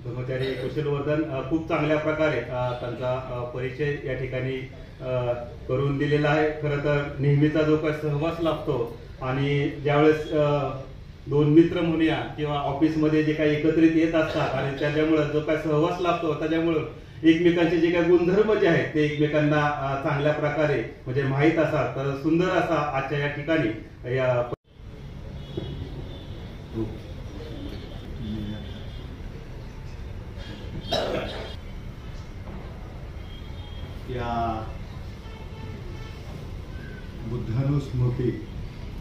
ब्रह्मचारी कुशलवर्धन खूप चांगल्या प्रकारे त्यांचा परिचय या ठिकाणी करून दिलेला आहे। खरं तर नेहमीचा जो काही सहवास लाभतो आणि ज्यावेळेस दोन मित्र म्हणूया किंवा ऑफिसमध्ये जे काही एकत्रित येत असतात आणि त्याच्यामुळे जो काही सहवास लाभतो त्याच्यामुळे एकमेकांचे जे काही गुणधर्म जे आहेत ते एकमेकांना चांगल्या प्रकारे म्हणजे माहीत असतात। तर सुंदर असा आजच्या या ठिकाणी या बुद्धानुस्मृती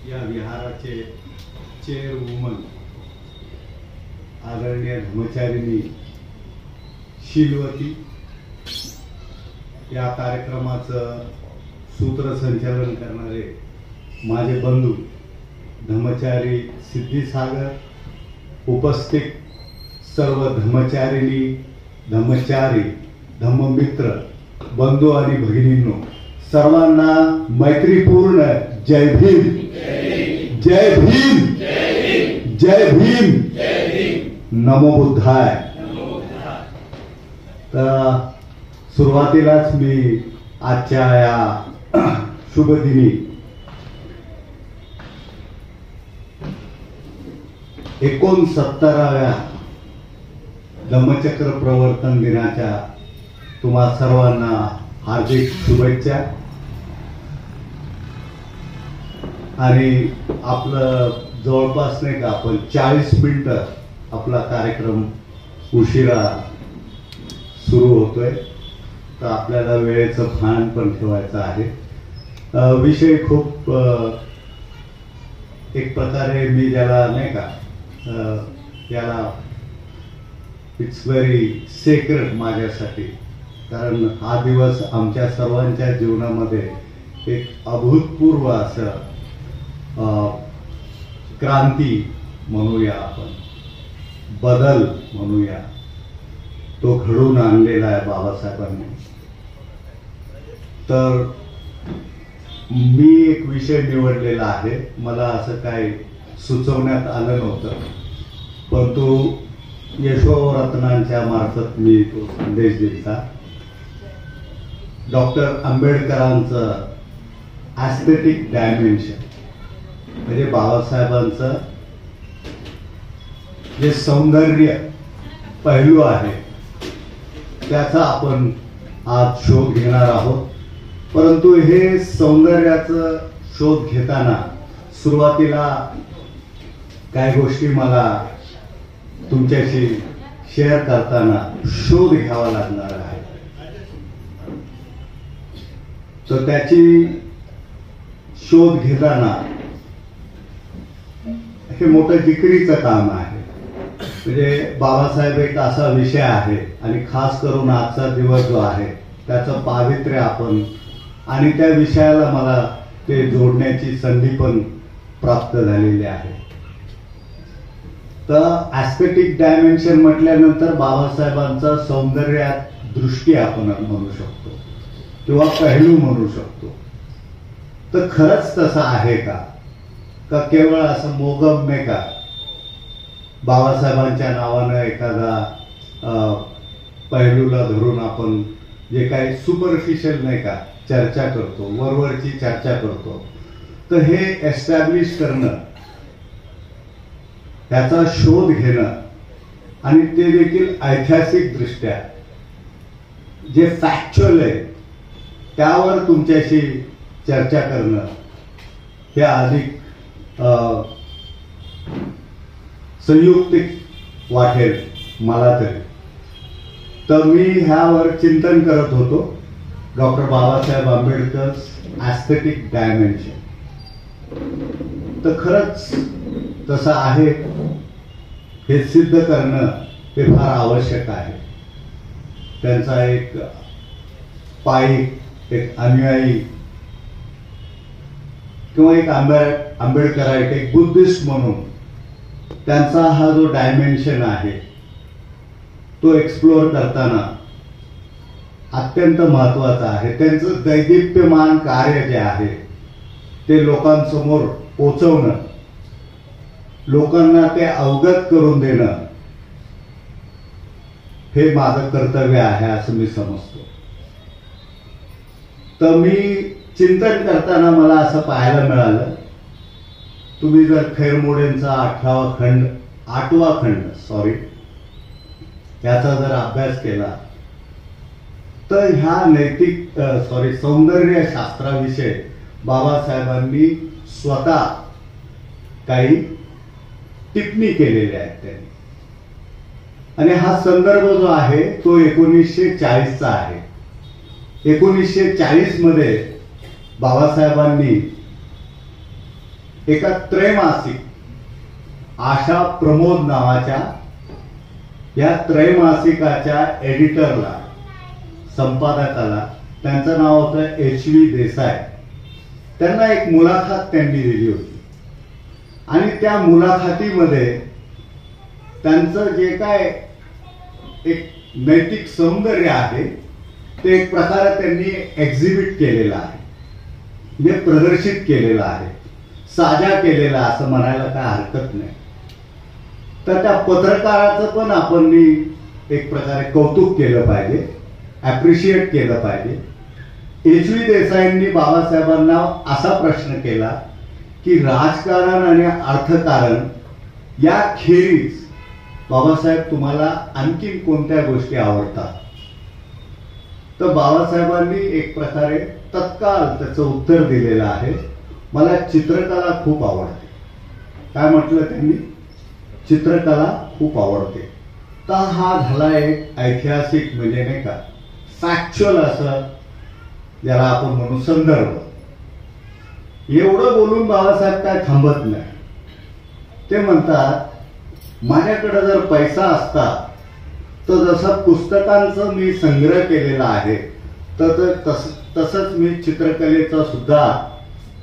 या विहाराचे चेअरवुमन आदरणीय धर्मचारिणी शीलवती, या कार्यक्रमाचं सूत्रसंचालन करणारे माझे बंधू धर्मचारी सिद्धिसागर, उपस्थित सर्व धर्मचारिणी, धर्मचारी, धम्ममित्र बंधू आणि भगिनींनो, सर्वांना मैत्रीपूर्ण जय भीम, जय भीम, जय भीम, नमो बुद्धाय। तर सुरुवातीलाच मी आजच्या या शुभ दिनी 69व्या धम्मचक्र प्रवर्तन दिनाच्या तुम्हा सर्वांना हार्दिक शुभेच्छा। आणि आपलं जवळपास नाही का आपण 40 मिनिटं आपला कार्यक्रम उशिरा सुरू होतोय, तर आपल्याला वेळेचं भान पण ठेवायचं आहे। विषय खूप एक प्रकारे मी ज्याला नाही का याला इट्स व्हेरी सेक्रेड माझ्यासाठी, कारण हा दिवस आमच्या सर्वांच्या जीवनामध्ये एक अभूतपूर्व असं क्रांती म्हणूया, आपण बदल म्हणूया, तो घडून आणलेला आहे बाबासाहेबांनी। तर मी एक विषय निवडलेला आहे, मला असं काही सुचवण्यात आलं नव्हतं, परंतु यशोरत्नांच्या मार्फत मी तो संदेश दिला। डॉक्टर आंबेडकरांचं ॲस्थेटिक डायमेन्शन म्हणजे बाबासाहेबांचं जे सौंदर्य पैलू आहे त्याचा आपण आज शोध घेणार आहोत। परंतु हे सौंदर्याचं शोध घेताना सुरुवातीला काही गोष्टी मला तुमच्याशी शेअर करताना शोध घ्यावा लागणार आहे। तर त्याची शोध घेताना हे मोठं जिकिरीचं काम आहे। म्हणजे बाबासाहेब एक असा विषय आहे आणि खास करून आजचा दिवस जो आहे त्याचं पावित्र्य आपण आणि त्या विषयाला मला ते जोडण्याची संधी पण प्राप्त झालेली आहे। तर ॲस्थेटिक डायमेन्शन म्हटल्यानंतर बाबासाहेबांचा सौंदर्यात दृष्टी आपण म्हणू शकतो किंवा पैलू म्हणू शकतो। तर खरंच तसं आहे का केवळ असं मोगम का बाबासाहेबांच्या नावानं एखादा पैलूला धरून आपण जे काही सुपरफिशियल नाही का चर्चा करतो, वरवरची चर्चा करतो, तर हे एस्टॅब्लिश करणं, त्याचा शोध घेणं आणि ते देखील ऐतिहासिक दृष्ट्या जे फॅक्च्युअल आहे त्यावर तुमच्याशी चर्चा करणं हे अधिक संयुक्तिक वाटेल मला तरी। तर मी ह्यावर चिंतन करत होतो, doctor Babasaheb Ambedkar aesthetic dimension. तर खरंच तसं आहे हे सिद्ध करणं हे फार आवश्यक आहे। त्यांचा एक पायिक, एक अनुयायी किंवा एक आंबेडकराईट, एक बुद्धिस्ट म्हणून त्यांचा हा जो डायमेन्शन आहे तो एक्सप्लोअर करताना अत्यंत महत्वाचा आहे। त्यांचं दैदिप्यमान कार्य जे आहे ते लोकांसमोर पोचवणं, लोकांना ते अवगत करून देणं हे माझं कर्तव्य आहे असं मी समजतो. तर मी चिंतन करताना मला असं पाहायला मिळालं, तुम्ही जर खैरमोडेंचा 8वा खंड याचा जर अभ्यास केला तर ह्या सौंदर्य शास्त्राविषयी बाबासाहेबांनी स्वतः काही टिप्पणी केलेल्या आहेत त्यांनी. आणि हा संदर्भ जो आहे तो 1940चा आहे. 1940 मध्ये बाबासाहेबांनी एका त्रैमासिक आशा प्रमोद नावाच्या या त्रैमासिकाच्या एडिटरला, संपादकाला, त्यांचं नाव होतं HV देसाई, त्यांना एक मुलाखत त्यांनी दिली होती. आणि त्या मुलाखतीमध्ये त्यांचं जे काय एक नैतिक सौंदर्य आहे ते एक प्रकारे त्यांनी एक्झिबिट केलेलं आहे, म्हणजे प्रदर्शित केलेलं आहे, साजा केलेला असं म्हणायला काय हरकत नाही. तर त्या पत्रकाराचं पण आपण एक प्रकारे कौतुक केलं पाहिजे, ॲप्रिशिएट केलं पाहिजे. HV देसाईंनी बाबासाहेबांना असा प्रश्न केला की राजकारण आणि अर्थकारण या खेरीज बाबासाहेब तुम्हाला आणखी कोणत्या गोष्टी आवडतात? तर बाबासाहेबांनी एक प्रकारे तत्काळ त्याचं उत्तर दिलेलं आहे, मला चित्रकला खूप आवडते. काय म्हटलं त्यांनी? चित्रकला खूप आवडते. तर हा झाला एक ऐतिहासिक, म्हणजे नाही का, फॅक्च्युअल असं ज्याला आपण म्हणू संदर्भ. एवढं बोलून बाबासाहेब काय थांबत नाही. ते म्हणतात, माझ्याकडे जर पैसा असता तर जसं पुस्तकांचं मी संग्रह केलेला आहे तर तसंच मी चित्रकलेचा सुद्धा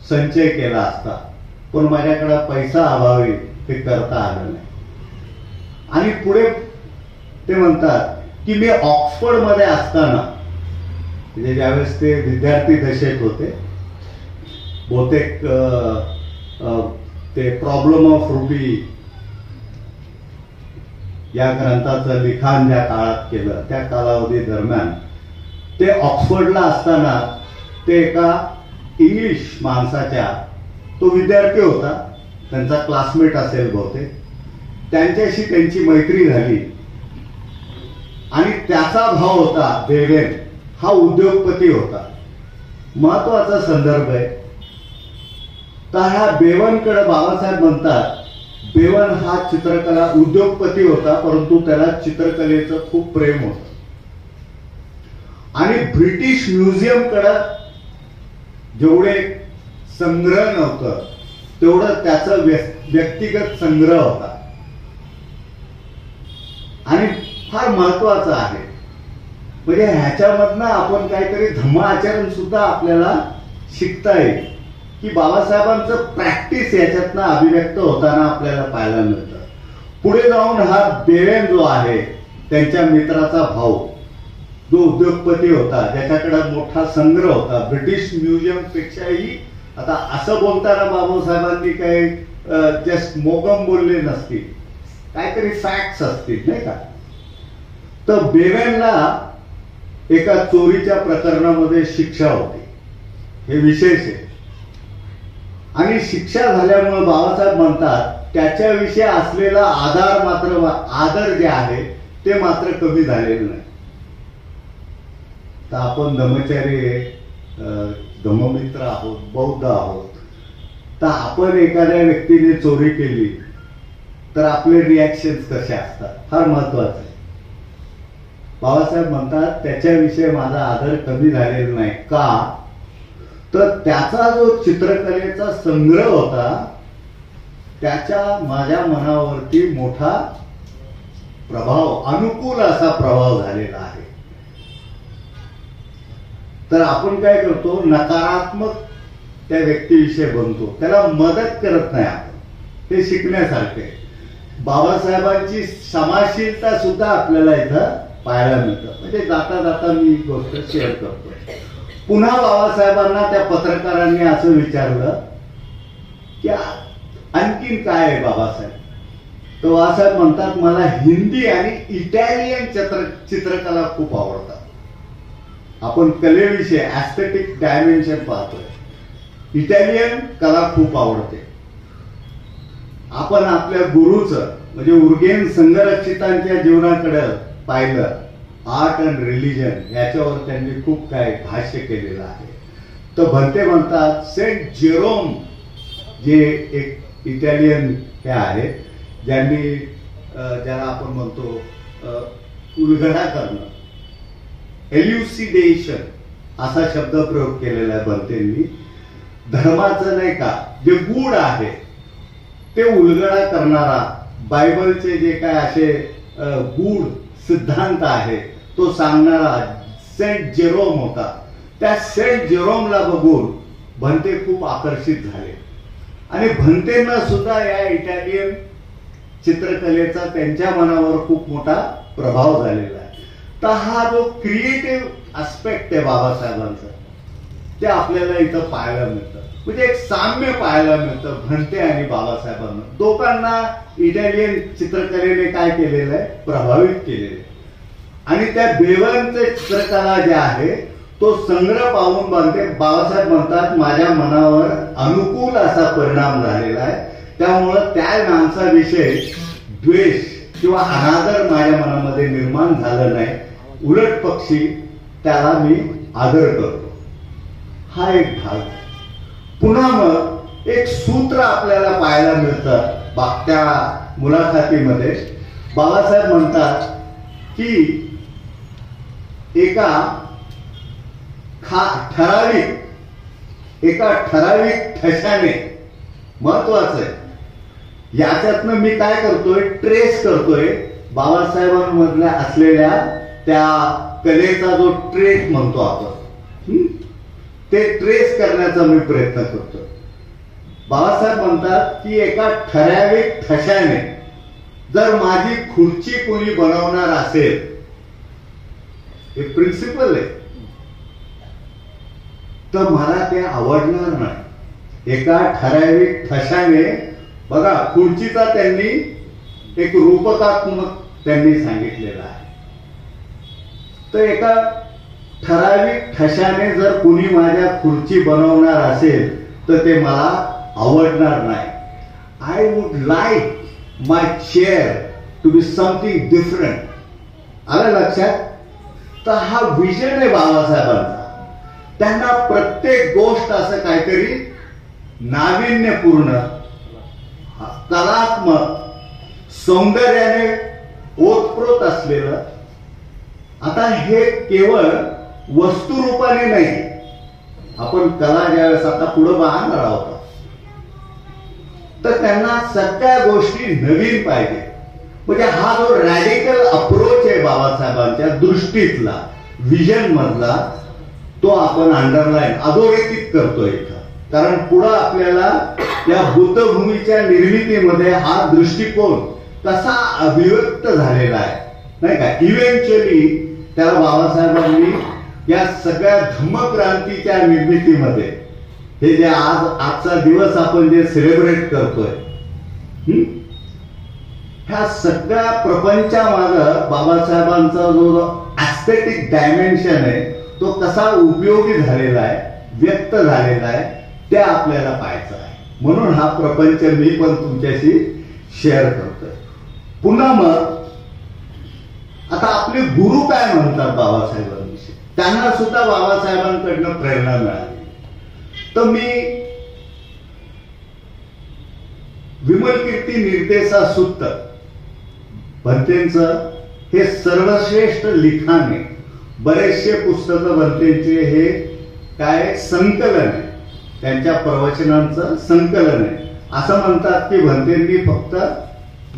संचय केला असता, पण माझ्याकडे पैसा अभावी ते करता आलं नाही. आणि पुढे ते म्हणतात की मी ऑक्सफर्डमध्ये असताना, म्हणजे ज्यावेळेस ते विद्यार्थी दशेत होते, बहुतेक ते प्रॉब्लेम ऑफ रुबी या ग्रंथाचं लिखाण ज्या काळात केलं त्या कालावधी दरम्यान ते ऑक्सफर्डला असताना ते एका इंग्लिश माणसाच्या, तो विद्यार्थी होता, त्यांचा क्लासमेट असेल बहुतेक, त्यांच्याशी त्यांची मैत्री झाली. आणि त्याचा भाव होता बेवेन, हा उद्योगपती होता. महत्वाचा संदर्भ आहे. तर ह्या बेवनकडे बाबासाहेब म्हणतात, बेवन हा चित्रकला उद्योगपती होता, परंतु त्याला चित्रकलेचं खूप प्रेम होतं. आणि ब्रिटिश म्युझियमकडे जेवढे संग्रह नव्हतं तेवढं त्याचा व्यक्तिगत संग्रह होता. आणि फार महत्वाचं आहे, म्हणजे ह्याच्यामधनं आपण काहीतरी धम्म आचरण सुद्धा आपल्याला शिकता येईल की बाबासाहेबांचं प्रॅक्टिस याच्यातनं अभिव्यक्त होताना आपल्याला पाहायला मिळतं. पुढे जाऊन हा बेवेन जो आहे, त्यांच्या मित्राचा भाऊ, जो उद्योगपती होता, ज्याच्याकडे मोठा संग्रह होता, ब्रिटिश म्युझियम पेक्षाही, आता असं बोलताना बाबासाहेबांनी काही जस्ट मोगम बोलले नसतील, काहीतरी फॅक्ट्स असतील, नाही का. तर बेवेनला एका चोरीच्या प्रकरणामध्ये शिक्षा होती, हे विशेष आहे. आणि शिक्षा झाल्यामुळे बाबासाहेब म्हणतात त्याच्याविषयी असलेला आदर जे आहे ते मात्र कमी झालेलं नाही. तर आपण धम्मचारी, धम्ममित्र आहोत, बौद्ध आहोत, तर आपण एखाद्या व्यक्तीने चोरी केली तर आपले रिॲक्शन्स कसे असतात, फार महत्वाचं आहे. बाबासाहेब म्हणतात त्याच्याविषयी माझा आदर कमी झालेला नाही. का? तर त्याचा जो चित्रकलेचा संग्रह होता त्याच्या माझ्या मनावरती मोठा प्रभाव, अनुकूल असा प्रभाव झालेला आहे. तर आपण काय करतो, नकारात्मक त्या व्यक्तीविषयी बनतो, त्याला मदत करत नाही आपण. हे शिकण्यासारखे. बाबासाहेबांची क्षमाशीलता सुद्धा आपल्याला इथं पाहायला मिळतं. म्हणजे जाता जाता मी गोष्ट शेअर करतो. पुन्हा बाबासाहेबांना त्या पत्रकारांनी असं विचारलं की आणखीन काय आहे बाबासाहेब? तर बाबासाहेब म्हणतात मला हिंदी आणि इटालियन चित्रकला खूप आवडतात. आपण कलेविषयी ऍस्थेटिक डायमेन्शन पाहतोय. इटालियन कला खूप आवडते. आपण आपल्या गुरुचं म्हणजे उर्गेन संघरक्षितांच्या जीवनाकडे पाहिलं, आर्ट अँड रिलिजन याच्यावर त्यांनी खूप काय भाष्य केलेलं आहे. तर भंते म्हणतात सेंट जेरोम जे एक इटालियन हे आहेत ज्यांनी ज्याला आपण म्हणतो उलगडा करणं, एल्युसिडेशन असा शब्द प्रयोग केलेला आहे भंतेंनी. धर्माचं नाही का जे गूढ आहे ते उलगडा करणारा, बायबलचे जे काय असे गूढ सिद्धांत आहे तो सांगणारा सेंट जेरोम होता. त्या सेंट जेरोमला बघून भंते खूप आकर्षित झाले आणि भंतेंना सुद्धा या इटालियन चित्रकलेचा त्यांच्या मनावर खूप मोठा प्रभाव झालेला आहे. तर हा जो क्रिएटिव्ह आस्पेक्ट आहे बाबासाहेबांचा ते आपल्याला इथं पाहायला मिळतं. म्हणजे एक साम्य पाहायला मिळतं भंते आणि बाबासाहेबांना. दोघांना इटालियन चित्रकलेने काय केलेलं आहे, प्रभावित केलेलं आहे. आणि त्या बेवनचे चित्रकला जे आहे तो संग्रह पाहून बाबासाहेब म्हणतात माझ्या मनावर अनुकूल असा परिणाम झालेला आहे. त्यामुळं त्या माणसाविषयी द्वेष किंवा अनादर माझ्या मनामध्ये निर्माण झालं नाही. उलट पक्षी त्याला मी आदर करतो. हा एक भाग. पुन्हा मग एक सूत्र आपल्याला पाहायला मिळतं त्या मुलाखतीमध्ये. बाबासाहेब म्हणतात की एका ठराविक ठशाने, महत्वाचं आहे याच्यातनं मी काय करतोय, ट्रेस करतोय बाबासाहेबांमधल्या असलेल्या त्या कलेचा जो ट्रेस म्हणतो आपण, ते ट्रेस करण्याचा मी प्रयत्न करतोय. बाबासाहेब म्हणतात की एका ठराविक ठशाने जर माझी खुर्ची कोणी बनवणार असेल, हे प्रिन्सिपल आहे, तर मला ते आवडणार नाही. एका ठराविक ठशाने बघा खुर्चीचा त्यांनी एक रूपकात्मक त्यांनी सांगितलेलं आहे. तर एका ठराविक ठशाने जर कुणी माझ्या खुर्ची बनवणार असेल तर ते मला आवडणार नाही. I would like my chair to be something different. आलं लक्षात? तर हा विजन आहे बाबासाहेबांचा. त्यांना प्रत्येक गोष्ट असं काहीतरी नाविन्यपूर्ण, कलात्मक, सौंदर्याने ओतप्रोत असलेलं. आता हे केवळ वस्तुरूपाने नाही, आपण कला ज्यावेळेस आता पुढे पाहणार आहोत तर त्यांना सगळ्या गोष्टी नवीन पाहिजे. म्हणजे हा जो रॅडिकल अप्रोच आहे बाबासाहेबांच्या दृष्टीतला, विजन मधला, तो आपण अंडरलाईन अधोरेखित करतोय इथं. कारण पुढे आपल्याला या बुद्धभूमीच्या निर्मितीमध्ये हा दृष्टिकोन कसा अभिव्यक्त झालेला आहे नाही का. इव्हेंच्युअली त्याला बाबासाहेबांनी या सगळ्या धम्मक्रांतीच्या निर्मितीमध्ये हे जे आजचा दिवस आपण जे सेलिब्रेट करतोय, ह्या सगळ्या प्रपंचामागं बाबासाहेबांचा जो ऍस्थेटिक डायमेन्शन आहे तो कसा उपयोगी झालेला आहे, व्यक्त झालेला आहे, ते आपल्याला पाहायचं आहे. म्हणून हा प्रपंच मी पण तुमच्याशी शेअर करतोय. पुन्हा मग आता आपले गुरु काय म्हणतात बाबासाहेबांविषयी, त्यांना सुद्धा बाबासाहेबांकडनं प्रेरणा मिळाली. तर मी विमलकीर्ती निर्देशा सुत्त भंतेंचं हे सर्वश्रेष्ठ लिखाण आहे. बरेचसे पुस्तकं भंतेंचे हे काय संकलन आहे, त्यांच्या प्रवचनांचं संकलन आहे. असं म्हणतात की भंतेंनी फक्त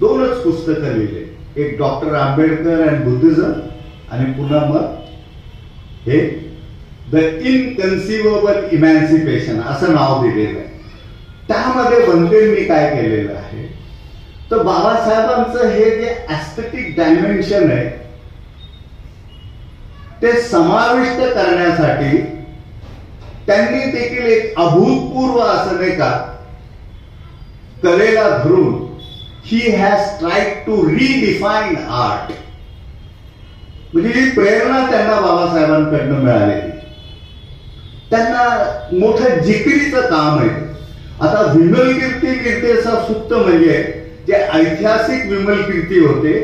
2च पुस्तकं लिहिले, एक डॉक्टर आंबेडकर अँड बुद्धिझम आणि पुन्हा मग हे द इनकन्सिव्हेबल इमॅन्सिपेशन असं नाव दिलेलं आहे. त्यामध्ये भंतेंनी काय केलेलं आहे तर बाबासाहेबांचं हे जे ऍस्थेटिक डायमेन्शन आहे ते समाविष्ट करण्यासाठी त्यांनी देखील एक अभूतपूर्व असं नाही का कलेला धरून he has tried to redefine art. म्हणजे ही प्रेरणा त्यांना बाबासाहेबांकडनं मिळालेली. त्यांना मोठं जिकिरीचं काम आहे. आता विमलकीर्ती निर्देशक म्हणजे जे ऐतिहासिक विमलकीर्ती होते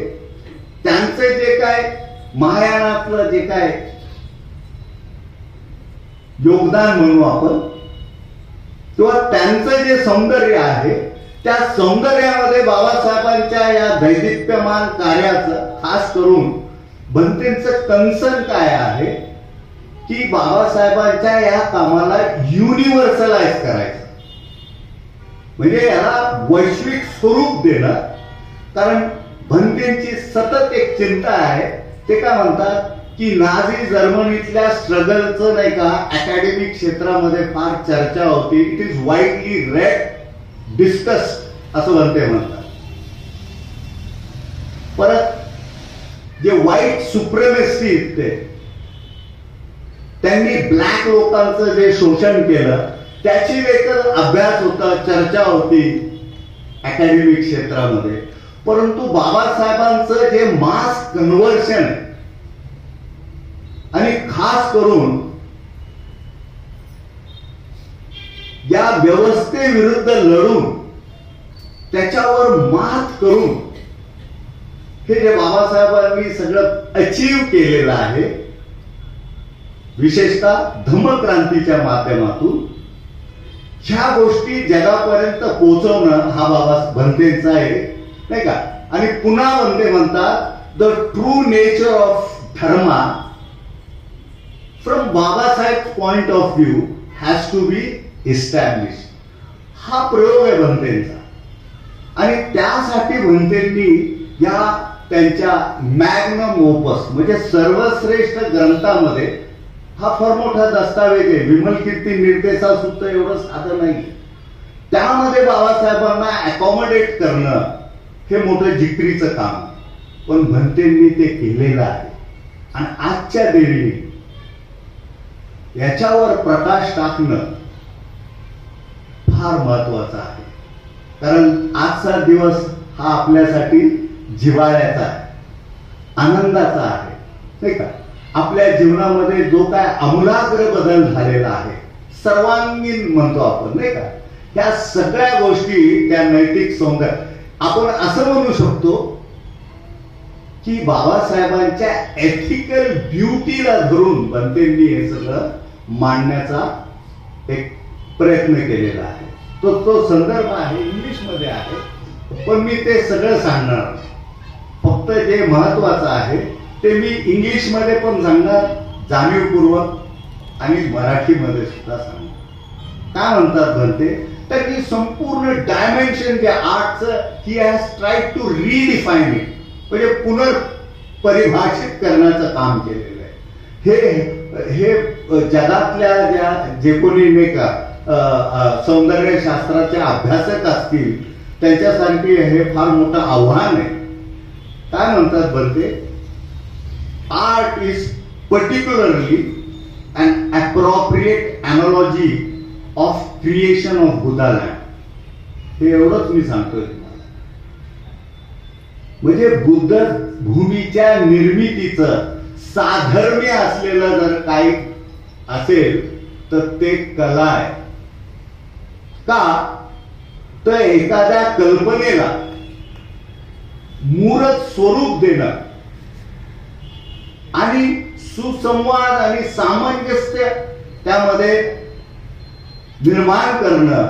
त्यांचे जे काय महायानातलं जे काय योगदान म्हणू आपण, किंवा त्यांचं जे सौंदर्य आहे त्या सौंदर्यामध्ये बाबासाहेबांच्या या दैदिप्यमान कार्याचं खास करून भंतेंचं कन्सर्न काय आहे की बाबासाहेबांच्या या कामाला युनिव्हर्सलाइज करायचं, म्हणजे याला वैश्विक स्वरूप देणं. कारण भंतेंची सतत एक चिंता आहे. ते काय म्हणतात की नाझी जर्मनीतल्या स्ट्रगलचं नाही का अकॅडमिक क्षेत्रामध्ये फार चर्चा होती. It is widely red discussed असं भंते म्हणतात. परत जे व्हाईट सुप्रेमेसी त्यांनी ब्लॅक लोकांचं जे शोषण केलं त्याची देखील अभ्यास होता, चर्चा होती अकॅडमिक क्षेत्रामध्ये. परंतु बाबासाहेबांचं जे मास कन्व्हर्शन आहे आणि खास करून या व्यवस्थेविरुद्ध लढून त्याच्यावर मात करून हे जे बाबासाहेबांनी सगळं अचीव केलेलं आहे, विशेषतः धम्मक्रांतीच्या माध्यमातून ह्या गोष्टी जगापर्यंत पोहोचवणं हा बाबा भंतेंचा एक नाही का. आणि पुन्हा भंते म्हणतात the true nature of dharma from Babasaheb point of view has to be establish. हा प्रयोग आहे भंतेंचा. आणि त्यासाठी भंतेंनी या त्यांच्या मॅग्नम ओपस म्हणजे सर्वश्रेष्ठ ग्रंथामध्ये हा फार मोठा दस्तावेज आहे. विमलकीर्ती निर्देशा सुद्धा एवढं साधं नाही. त्यामध्ये बाबासाहेबांना अकॉमोडेट करणं हे मोठं जिकरीचं काम, पण भंतेंनी ते केलेलं आहे. आणि आजच्या देवीने याच्यावर प्रकाश टाकणं फार महत्वाचं आहे. कारण आजचा दिवस हा आपल्यासाठी जिव्हाळ्याचा आहे, आनंदाचा आहे नाही का. आपल्या जीवनामध्ये जो काय आमूलाग्र बदल झालेला आहे, सर्वांगीण म्हणतो आपण नाही का, या सगळ्या गोष्टी त्या नैतिक सौंदर्य आपण असं म्हणू शकतो की बाबासाहेबांच्या एथिकल ब्युटीला धरून भंतेंनी हे सगळं मांडण्याचा एक प्रयत्न केलेला आहे. तो संदर्भ आहे, इंग्लिशमध्ये आहे, पण मी ते सगळं सांगणार. फक्त जे महत्वाचं आहे ते मी इंग्लिशमध्ये पण सांगणार, जाणीवपूर्वक, आणि मराठीमध्ये सुद्धा सांगणार. काय म्हणतात भंते तर की संपूर्ण डायमेन्शन जे आर्टचं ही has tried to redefine it, म्हणजे पुनर्परिभाषित करण्याचं काम केलेलं आहे. हे जगातल्या ज्या जे कोणी नाही का सौंदर्य शास्त्राचे अभ्यासक असतील त्यांच्यासाठी हे फार मोठं आव्हान आहे. काय म्हणतात Bhante, art is particularly an appropriate analogy of creation of Buddha land. हे एवढंच मी सांगतोय तुम्हाला. म्हणजे बुद्ध भूमीच्या निर्मितीचं साधर्म्य असलेलं जर काही असेल तर ते कला आहे. का तर एखाद्या कल्पनेला मूर्त स्वरूप देणं आणि सुसंवाद आणि सामंजस्य त्यामध्ये निर्माण करणं,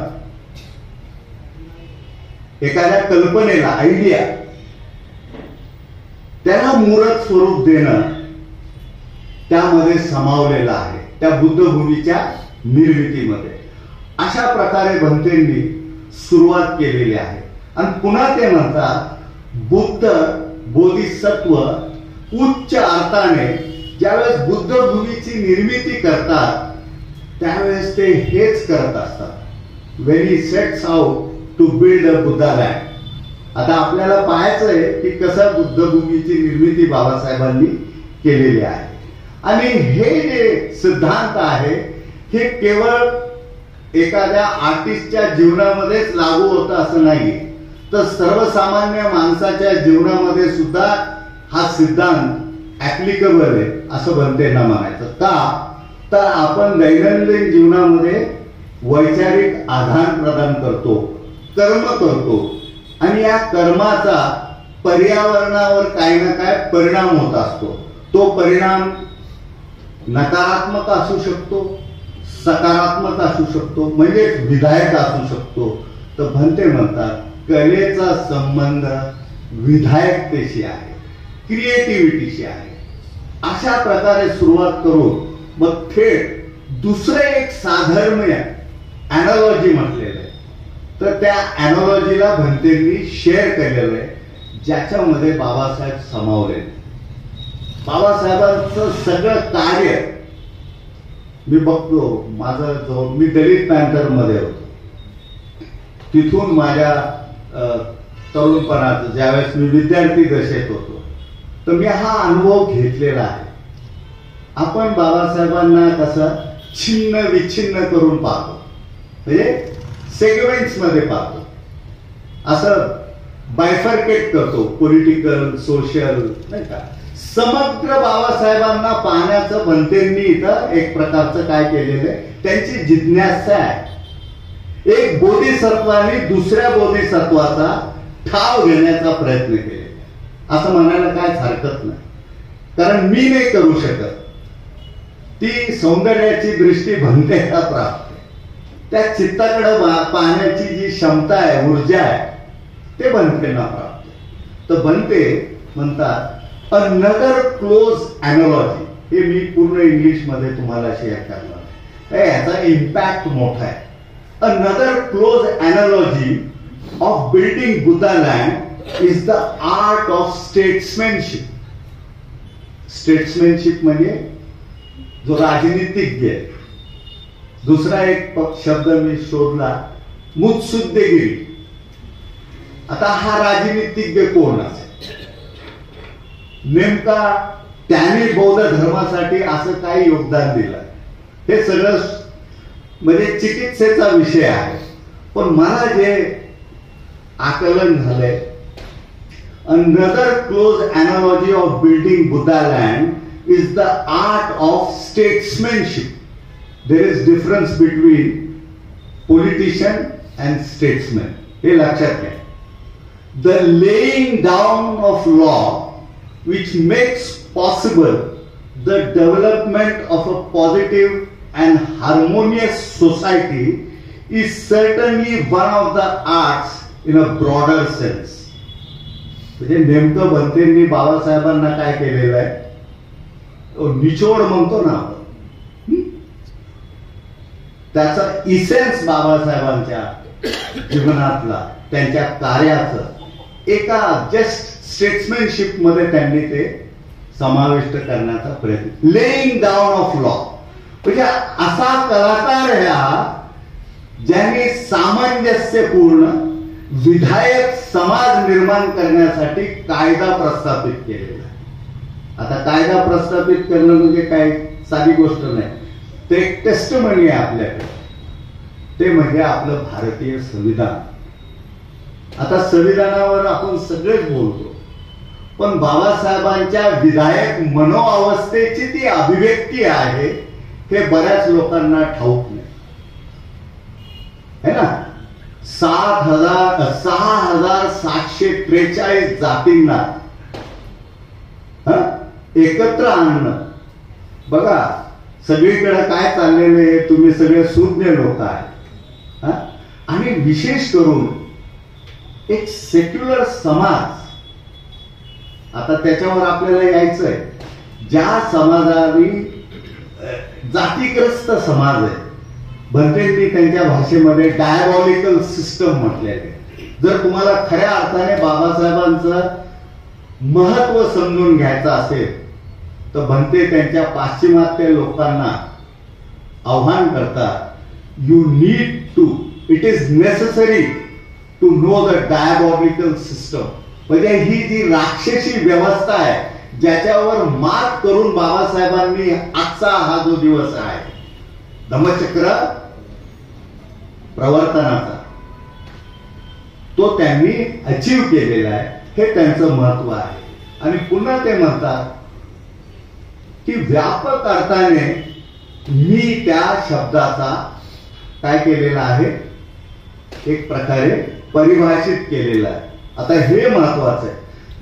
एखाद्या कल्पनेला आयडिया त्याला मूर्त स्वरूप देणं त्यामध्ये समावलेलं आहे त्या बुद्धभूमीच्या निर्मितीमध्ये. अशा प्रकारे भंतेंनी सुरुवात केलेली आहे. आणि पुन्हा ते म्हणतात बुद्ध बोधिसत्व उच्च अर्थाने ज्यावेळेस बुद्धभूमीची निर्मिती करतात त्यावेळेस ते हेच करत असतात. When he sets out to build a Buddha land. आता आपल्याला पाहायचं आहे की कसं बुद्धभूमीची निर्मिती बाबासाहेबांनी केलेली आहे. आणि हे जे सिद्धांत आहे हे केवळ एखाद्या आर्टिस्टच्या जीवनामध्येच लागू होतं असं नाही, तर सर्वसामान्य माणसाच्या जीवनामध्ये सुद्धा हा सिद्धांत ऍप्लिकेबल आहे असं बनतेंना म्हणायचं. का तर आपण दैनंदिन जीवनामध्ये वैचारिक आदान प्रदान करतो, कर्म करतो आणि या कर्माचा पर्यावरणावर काही ना काय परिणाम होत असतो. तो परिणाम नकारात्मक असू शकतो, सकारात्मक असू शकतो, म्हणजे विधायक असू शकतो. तर भंते म्हणतात कलेचा संबंध विधायकतेशी आहे, क्रिएटिव्हिटीशी आहे. अशा प्रकारे सुरुवात करून मग थेट दुसरे एक साधर्म्य अॅनॉलॉजी म्हटलेलं आहे. तर त्या अॅनॉलॉजीला भंतेंनी शेअर केलेलं आहे, ज्याच्यामध्ये बाबासाहेब सामावले. बाबासाहेबांचं सगळं कार्य मी बघतो. माझं जो मी दलित पॅन्थर मध्ये होतो, तिथून माझ्या तरुणपणात ज्यावेळेस मी विद्यार्थी दशेत होतो, तर मी हा अनुभव घेतलेला आहे. आपण बाबासाहेबांना कसं छिन्न विच्छिन्न करून पाहतो, म्हणजे सेगमेंट्स मध्ये पाहतो, असं बायफर्केट करतो, पॉलिटिकल, सोशल, नाही का. समग्र बाबासाहेबांना पाहण्याचं भंतेंनी इथं एक प्रकारचं काय केलेलं आहे, त्यांची जिज्ञासा आहे. एक बोधिसत्वाने दुसऱ्या बोधिसत्वाचा ठाव घेण्याचा प्रयत्न केलेला असं म्हणायला कायच हरकत नाही. कारण मी नाही करू शकत. ती सौंदर्याची दृष्टी भंतेला प्राप्त आहे. त्या चित्ताकडे पाहण्याची जी क्षमता आहे, ऊर्जा आहे, ते भंतेला प्राप्त आहे. तर भंते म्हणतात अनदर क्लोज अॅनॉलॉजी. हे मी पूर्ण इंग्लिश मध्ये तुम्हाला शेअर करणार आहे, याचा इम्पॅक्ट मोठा आहे. Another close analogy of building Buddhaland is the art of statesmanship. Statesmanship म्हणजे जो राजनीतिज्ञ आहे. दुसरा एक शब्द मी शोधला, मुत्सुद्देगिरी. आता हा राजनीतिज्ञ कोण असेल? नेमका त्याने बौद्ध धर्मासाठी असं काही योगदान दिलं, हे सगळं म्हणजे चिकित्सेचा विषय आहे. पण मला जे आकलन झालंय, another close analogy of building Buddhaland is the art of statesmanship. There is difference between politician and statesman, हे लक्षात घ्या. The laying down of law which makes possible the development of a positive and harmonious society is certainly one of the arts in a broader sense. म्हणजे नेमकं भंतेंनी बाबासाहेबांना काय केलेलं आहे, निचोड म्हणतो ना आपण, त्याचा इसेन्स बाबासाहेबांच्या जीवनातला, त्यांच्या कार्याचं एका जस्ट स्टेट्समॅनशिप मध्ये त्यांनी ते समाविष्ट करण्याचा प्रयत्न. लेईंग डाऊन ऑफ लॉ म्हणजे असा कलाकार ह्या ज्यांनी सामंजस्यपूर्ण विधायक समाज निर्माण करण्यासाठी कायदा प्रस्थापित केलेला. आता कायदा प्रस्थापित करणं म्हणजे काय साधी गोष्ट नाही, ते एक टेस्टमनी आहे आपल्याकडे. ते म्हणजे आपलं भारतीय संविधान. आता संविधानावर आपण सगळेच बोलतो, पण बाबासाहेबांच्या विधायक मनोअवस्थेची ती अभिव्यक्ती आहे हे बऱ्याच लोकांना ठाऊक नाही, है ना. 6,743 जातींना एकत्र आणणं. बघा सगळीकडे काय चाललेलं आहे, तुम्ही सगळे सुज्ञ लोक आहेत. आणि विशेष करून एक सेक्युलर समाज, आता त्याच्यावर आपल्याला यायचंय. ज्या समाजाने जातीग्रस्त समाज आहे, भंतेंनी त्यांच्या भाषेमध्ये डायबॉलिकल सिस्टम म्हटलेले. जर तुम्हाला खऱ्या अर्थाने बाबासाहेबांचं महत्व समजून घ्यायचं असेल तर भंते त्यांच्या पाश्चिमात्य लोकांना आव्हान करतात, you need to, it is necessary to know the diabolical system. म्हणजे ही जी राक्षसी व्यवस्था आहे ज्याच्यावर मात करून बाबासाहेबांनी आजचा हा जो दिवस आहे धम्मचक्र प्रवर्तनाचा, तो त्यांनी अचीव केलेला आहे, हे त्यांचं महत्व आहे. आणि पुन्हा ते म्हणतात की व्यापक अर्थाने मी त्या शब्दाचा काय केलेला आहे, एक प्रकारे परिभाषित केलेला आहे. आता हे महत्वाचं आहे.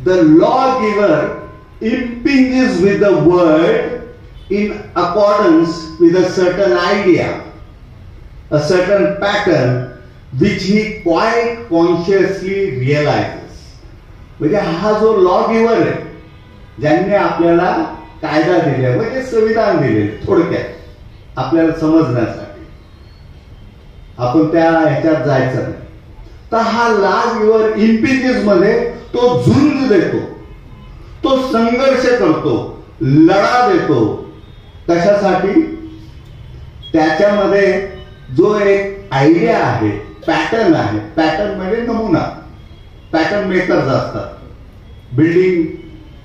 The law giver impinges with the word in accordance with a certain idea, a certain pattern which he quite consciously realizes. म्हणजे हा जो लॉ गिव्हर आहे, ज्यांनी आपल्याला कायदा दिले, म्हणजे संविधान दिले, थोडक्यात आपल्याला समजण्यासाठी, आपण त्या ह्याच्यात जायचं नाही. तर हा लॉ गिव्हर इम्पिजेस मध्ये तो झुंज देतो, तो संघर्ष करतो, लढा देतो. कशासाठी? त्याच्यामध्ये जो एक आयडिया आहे, पॅटर्न आहे. पॅटर्न म्हणजे नमुना. पॅटर्न मेकर्स असतात. बिल्डिंग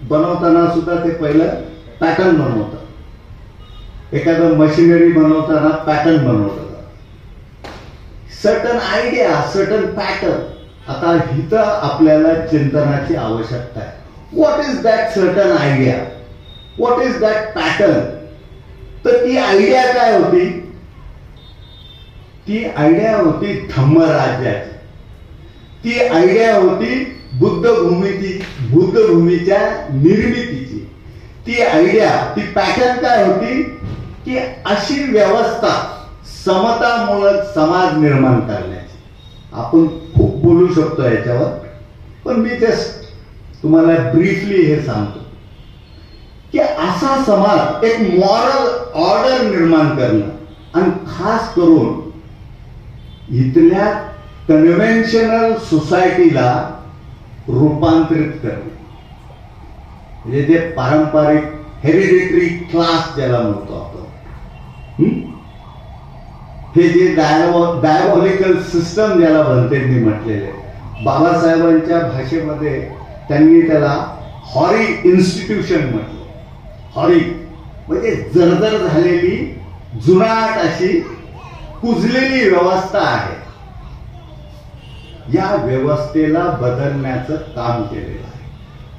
बनवताना सुद्धा ते पहिलं पॅटर्न बनवतात. एखादं मशिनरी बनवताना पॅटर्न बनवतात. Certain idea, certain pattern. आता इथं आपल्याला चिंतनाची आवश्यकता आहे. What is that certain idea, what is that pattern? तर ती आयडिया काय होती? ती आयडिया होती धम्मराज्याची. ती आयडिया होती बुद्धभूमीच्या निर्मितीची. ती आयडिया, ती पॅटर्न काय होती की अशी व्यवस्था, समतामूलक समाज निर्माण करण्याची. आपण खूप बोलू शकतो याच्यावर, पण मी जस्ट तुम्हाला ब्रीफली हे सांगतो की असा समाज, एक मॉरल ऑर्डर निर्माण करणं आणि खास करून इथल्या कन्व्हेन्शनल सोसायटीला रूपांतरित करणे. म्हणजे जे पारंपरिक हेरिडिटरी क्लास ज्याला म्हणतो आपण, हे जे डायबॉलिकल सिस्टम ज्याला भलतेंनी म्हटलेले, बाबासाहेबांच्या भाषेमध्ये त्यांनी त्याला हॉरी इन्स्टिट्यूशन म्हटलं. हॉरी म्हणजे जर्जर झालेली, जुनाट अशी कुजलेली व्यवस्था आहे. या व्यवस्थेला बदलण्याचं काम केलेलं आहे.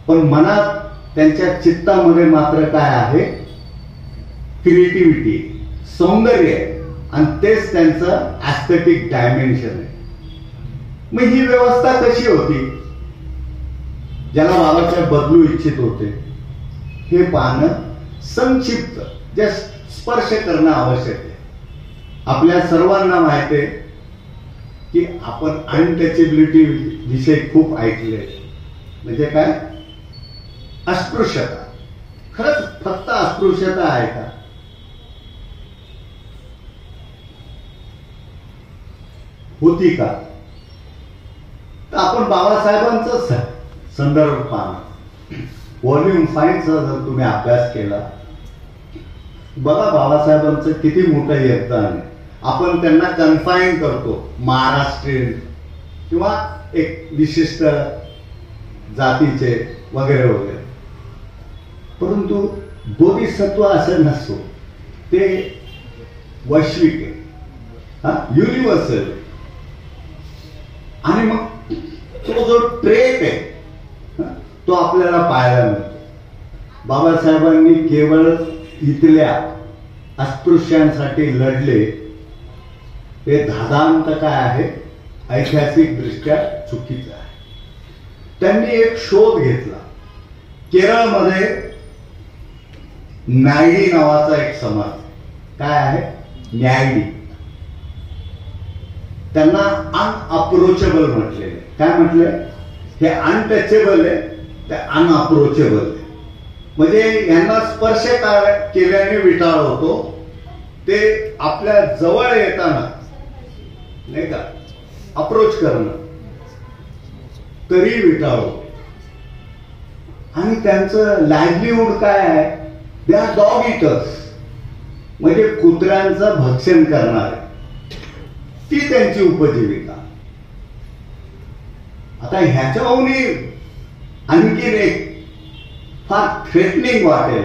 पण मनात, त्यांच्या चित्तामध्ये मात्र काय आहे? क्रिएटिव्हिटी, सौंदर्य आहे. आणि तेच त्यांचं ऍस्थेटिक डायमेन्शन आहे. मग ही व्यवस्था कशी होती, ज्याला बाबासाहेब बदलू इच्छित होते, हे पाहणं संक्षिप्त, जस्ट स्पर्श करणं आवश्यक आहे. आपल्या सर्वांना माहिती आहे की आपण अनटचेबिलिटी विषय खूप ऐकले. म्हणजे काय? अस्पृश्यता. खरंच फक्त अस्पृश्यता आहे का? होती का? तर आपण बाबासाहेबांचा संदर्भ पाहणं, व्हॉल्यूम 5चा जर तुम्ही अभ्यास केला, बघा बाबासाहेबांचं किती मोठं योगदान आहे. आपण त्यांना कन्फाईन करतो महाराष्ट्रीयन किंवा एक विशिष्ट जातीचे वगैरे वगैरे, परंतु बोधिसत्व असं नसतो. ते वैश्विक आहे, युनिव्हर्सल आहे. आणि मग तो जो ट्रेक आहे तो आपल्याला पाहायला मिळतो. बाबासाहेबांनी केवळ इथल्या अस्पृश्यांसाठी लढले, हे धादांत काय आहे, ऐतिहासिक दृष्ट्या चुकीचं आहे. त्यांनी एक शोध घेतला. केरळमध्ये नायडी नावाचा एक समाज, काय आहे, न्यायडी. त्यांना अनअप्रोचेबल म्हटलेले. काय म्हटले? हे अनटचेबल आहे, ते अनअप्रोचेबल आहे. म्हणजे यांना स्पर्श केल्याने विटाळ होतो, ते आपल्या जवळ येताना नाही का अप्रोच करणं तरी विटाळ होतो. आणि त्यांचं लाईव्हलीहूड काय आहे? दे आर डॉग इटर्स, म्हणजे कुत्र्यांचं भक्षण करणारे, ती त्यांची उपजीविका. आता ह्याच्याहून आणखीन एक फार थ्रेटनिंग वाटेल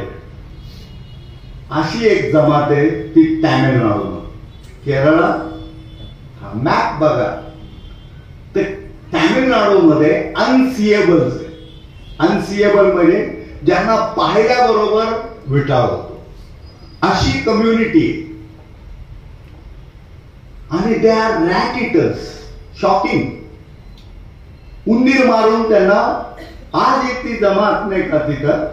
अशी एक जमात आहे, ती तामिळनाडू. केरळ, हा मॅप बघा, ते तामिळनाडूमध्ये अनसिएबल्स, अनसिएबल म्हणजे ज्यांना पाहिल्याबरोबर विटाळ होतो, अशी कम्युनिटी. आणि they are rat eaters. Shocking. उंदीर मारून त्यांना आज एक ती जमात नाही का तिथं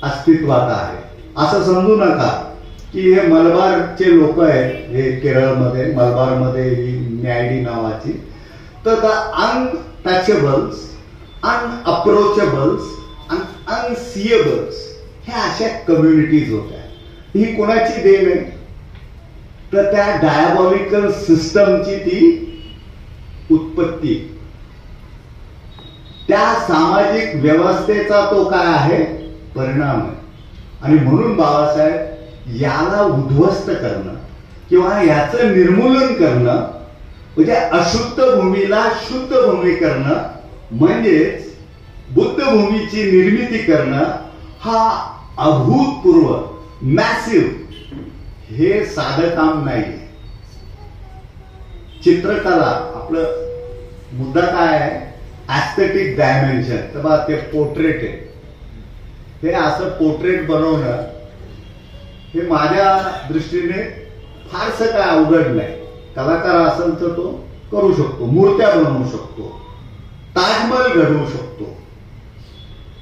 अस्तित्वात आहे. असं समजू नका की हे मलबारचे लोक आहेत, हे केरळमध्ये मलबारमध्ये ही न्यायडी नावाची. तर द अनटचेबल्स, अनअप्रोचेबल्स आणि अनसिएबल्स ह्या अशा कम्युनिटीज होत्या. ही कोणाची देण आहे? तर त्या डायबॉलिकल सिस्टमची ती उत्पत्ती, त्या सामाजिक व्यवस्थेचा तो काय आहे? परिणाम आहे. आणि म्हणून बाबासाहेब याला उद्ध्वस्त करणं किंवा याचं निर्मूलन करणं म्हणजे अशुद्ध भूमीला शुद्ध भूमी करणं म्हणजेच बुद्धभूमीची निर्मिती करणं हा अभूतपूर्व मॅसिव्ह हे साधं काम नाही. चित्रकला आपलं मुद्दा काय आहे? Aesthetic dimension. तर बा ते पोर्ट्रेट आहे, हे असं पोर्ट्रेट बनवणं हे माझ्या दृष्टीने फारसं काय अवघड नाही. कलाकार असेल तर तो करू शकतो, मूर्त्या बनवू शकतो, ताजमहल घडवू शकतो.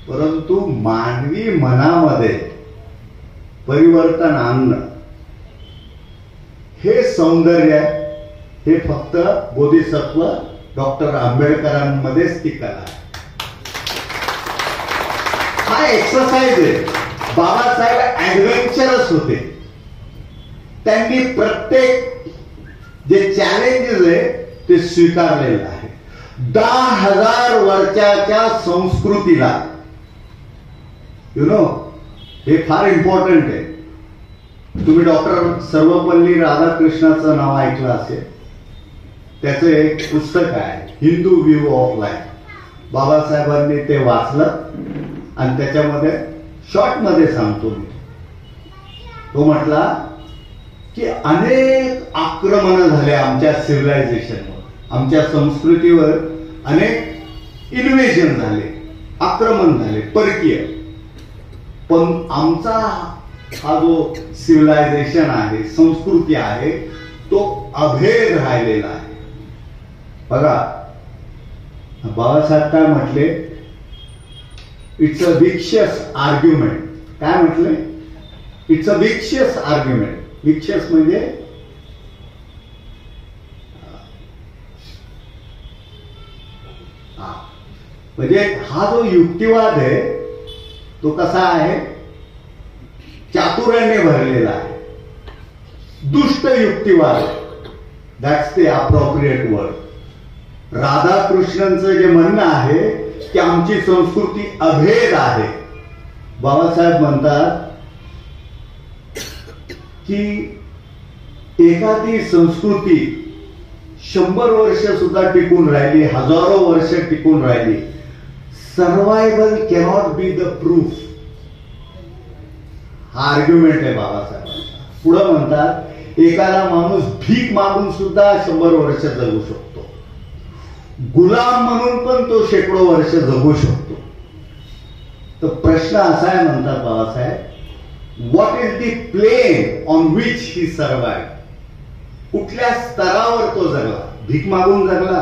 परंतु मानवी मनामध्ये परिवर्तन आणणं हे सौंदर्य आहे. हे फक्त बोधिसत्व डॉक्टर आंबेडकरांमध्येच ती कला आहे. हा एक्सरसाइज आहे. बाबासाहेब ऍडव्हेंचरस होते. त्यांनी प्रत्येक जे चॅलेंजेस आहे ते स्वीकारलेलं आहे. 10,000 वर्षाच्या संस्कृतीला हे फार इम्पॉर्टंट आहे. तुम्ही डॉक्टर सर्वपल्ली राधाकृष्णाचं नाव ऐकलं असेल. त्याचं एक पुस्तक आहे हिंदू व्ह्यू ऑफ लाईफ. बाबासाहेबांनी ते वाचलं आणि त्याच्यामध्ये शॉर्ट मध्ये सांगतो मी. तो म्हटला की अनेक आक्रमण झाले आमच्या सिव्हिलायझेशनवर, आमच्या संस्कृतीवर अनेक इन्व्हेजन झाले, आक्रमण झाले परकीय. पण आमचा हा जो सिव्हिलायझेशन आहे, संस्कृती आहे, तो अभेद राहिलेला आहे. बघा बाबासाहेब काय म्हटले? It's a vicious argument. काय म्हटले? It's a vicious argument. विक्शियस म्हणजे म्हणजे हा जो युक्तिवाद आहे तो कसा आहे? चातुर्याने भरलेला आहे. दुष्ट युक्तिवाद. That's the appropriate word. राधाकृष्णनचं जे म्हणणं आहे की आमची संस्कृती अभेद आहे. बाबासाहेब म्हणतात की एखादी संस्कृती 100 वर्ष सुद्धा टिकून राहिली, हजारो वर्ष टिकून राहिली, survival cannot be the proof. हा आर्ग्युमेंट आहे बाबासाहेबांचा. पुढे म्हणतात एखादा माणूस भीक मागून सुद्धा 100 वर्ष जगू शकतो, गुलाम म्हणून पण तो शेकडो वर्ष जगू शकतो. तर प्रश्न असा आहे म्हणतात Babasaheb, what is the plane on which he survive. कुठल्या स्तरावर तो जगला? भीक मागून जगला,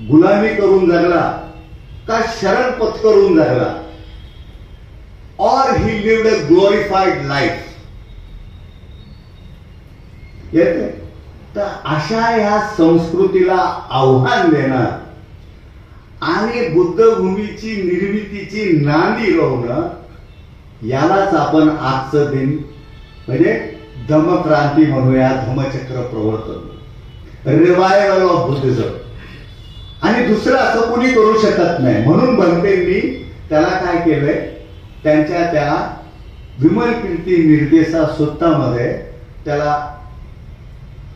गुलामी करून जगला, का शरण पत्करून जगला, और ही लिव्ड अ ग्लोरिफाईड लाईफ. येते तर अशा या संस्कृतीला आव्हान देणं आणि बुद्धभूमीची निर्मितीची नांदी रोवणं, यालाच आपण आजचं दिन म्हणजे धम्मक्रांती म्हणूया, Dhammachakra Pravartan, revival of Buddhism. आणि दुसरं असं कोणी करू शकत नाही. म्हणून बनतेंनी त्याला काय केलंय? त्यांच्या त्या विमल कीर्ती निर्देशा सूत्रामध्ये त्याला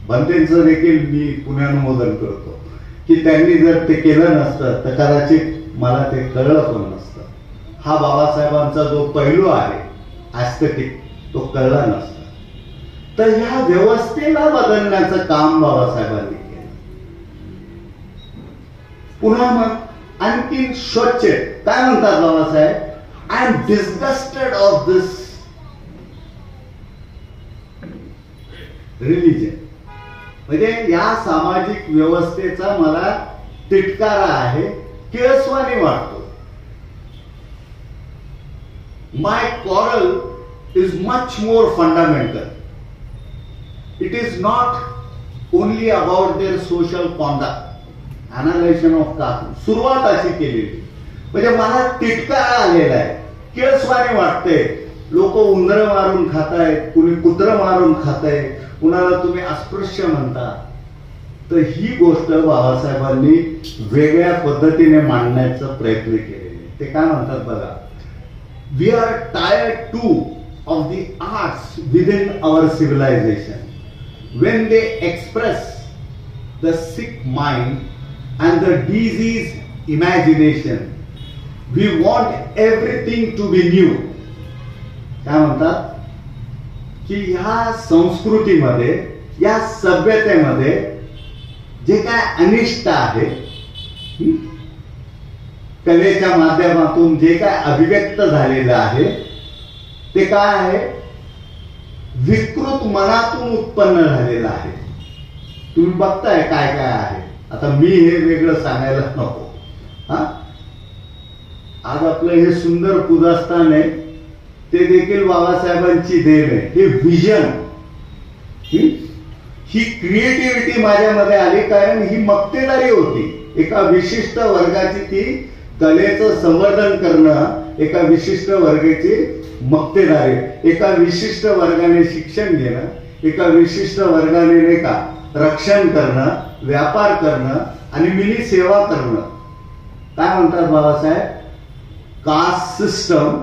बनतेंचं देखील मी पुनर्नोंदन करतो की त्यांनी जर ते केलं नसतं तर कदाचित मला ते कळलं पण नसतं. हा बाबासाहेबांचा जो पैलू आहे ऍस्थेटिक, तो कळला नसता. तर ह्या व्यवस्थेला बदलण्याचं काम बाबासाहेबांनी केलं. पुन्हा मग आणखी स्वच्छ. काय म्हणतात Babasaheb? I am disgusted of this religion. म्हणजे या सामाजिक व्यवस्थेचा मला तिटकारा आहे, किळसवाणी वाटतो. My quarrel is much more fundamental. It is not only about their social conduct. Analysis of caste. सुरुवात अशी केलेली, म्हणजे मला तिटकारा आलेला आहे, किळसवाणी वाटते. लोक उंदरं मारून खातायत, कुणी कुत्रं मारून खाताय, कुणाला तुम्ही अस्पृश्य म्हणता. तर ही गोष्ट बाबासाहेबांनी वेगळ्या पद्धतीने मांडण्याचा प्रयत्न केलेले. ते काय म्हणतात बघा, we are tired too of the arts within our civilization when they express the sick mind and the diseased imagination. We want everything to be new. काय म्हणतात की ह्या संस्कृतीमध्ये, या सभ्यतेमध्ये जे काय अनिष्ट आहे, कलेच्या माध्यमातून जे काय अभिव्यक्त झालेलं आहे, ते काय आहे? विकृत मनातून उत्पन्न झालेलं आहे. तुम्ही बघताय काय काय आहे. आता मी हे वेगळं सांगायला नको. आज आपलं हे सुंदर पूजास्थान आहे, ते देखील बाबासाहेबांची देण आहे. हे विजन, ही क्रिएटिव्हिटी माझ्यामध्ये आली, कारण ही मक्तेदारी होती. एका विशिष्ट वर्गाची ती कलेचं संवर्धन करणं, एका विशिष्ट वर्गाची मक्तेदारी, एका विशिष्ट वर्गाने शिक्षण घेणं, एका विशिष्ट वर्गाने नाही का रक्षण करणं, व्यापार करणं आणि मिनी सेवा करणं. काय म्हणतात Babasaheb? Caste system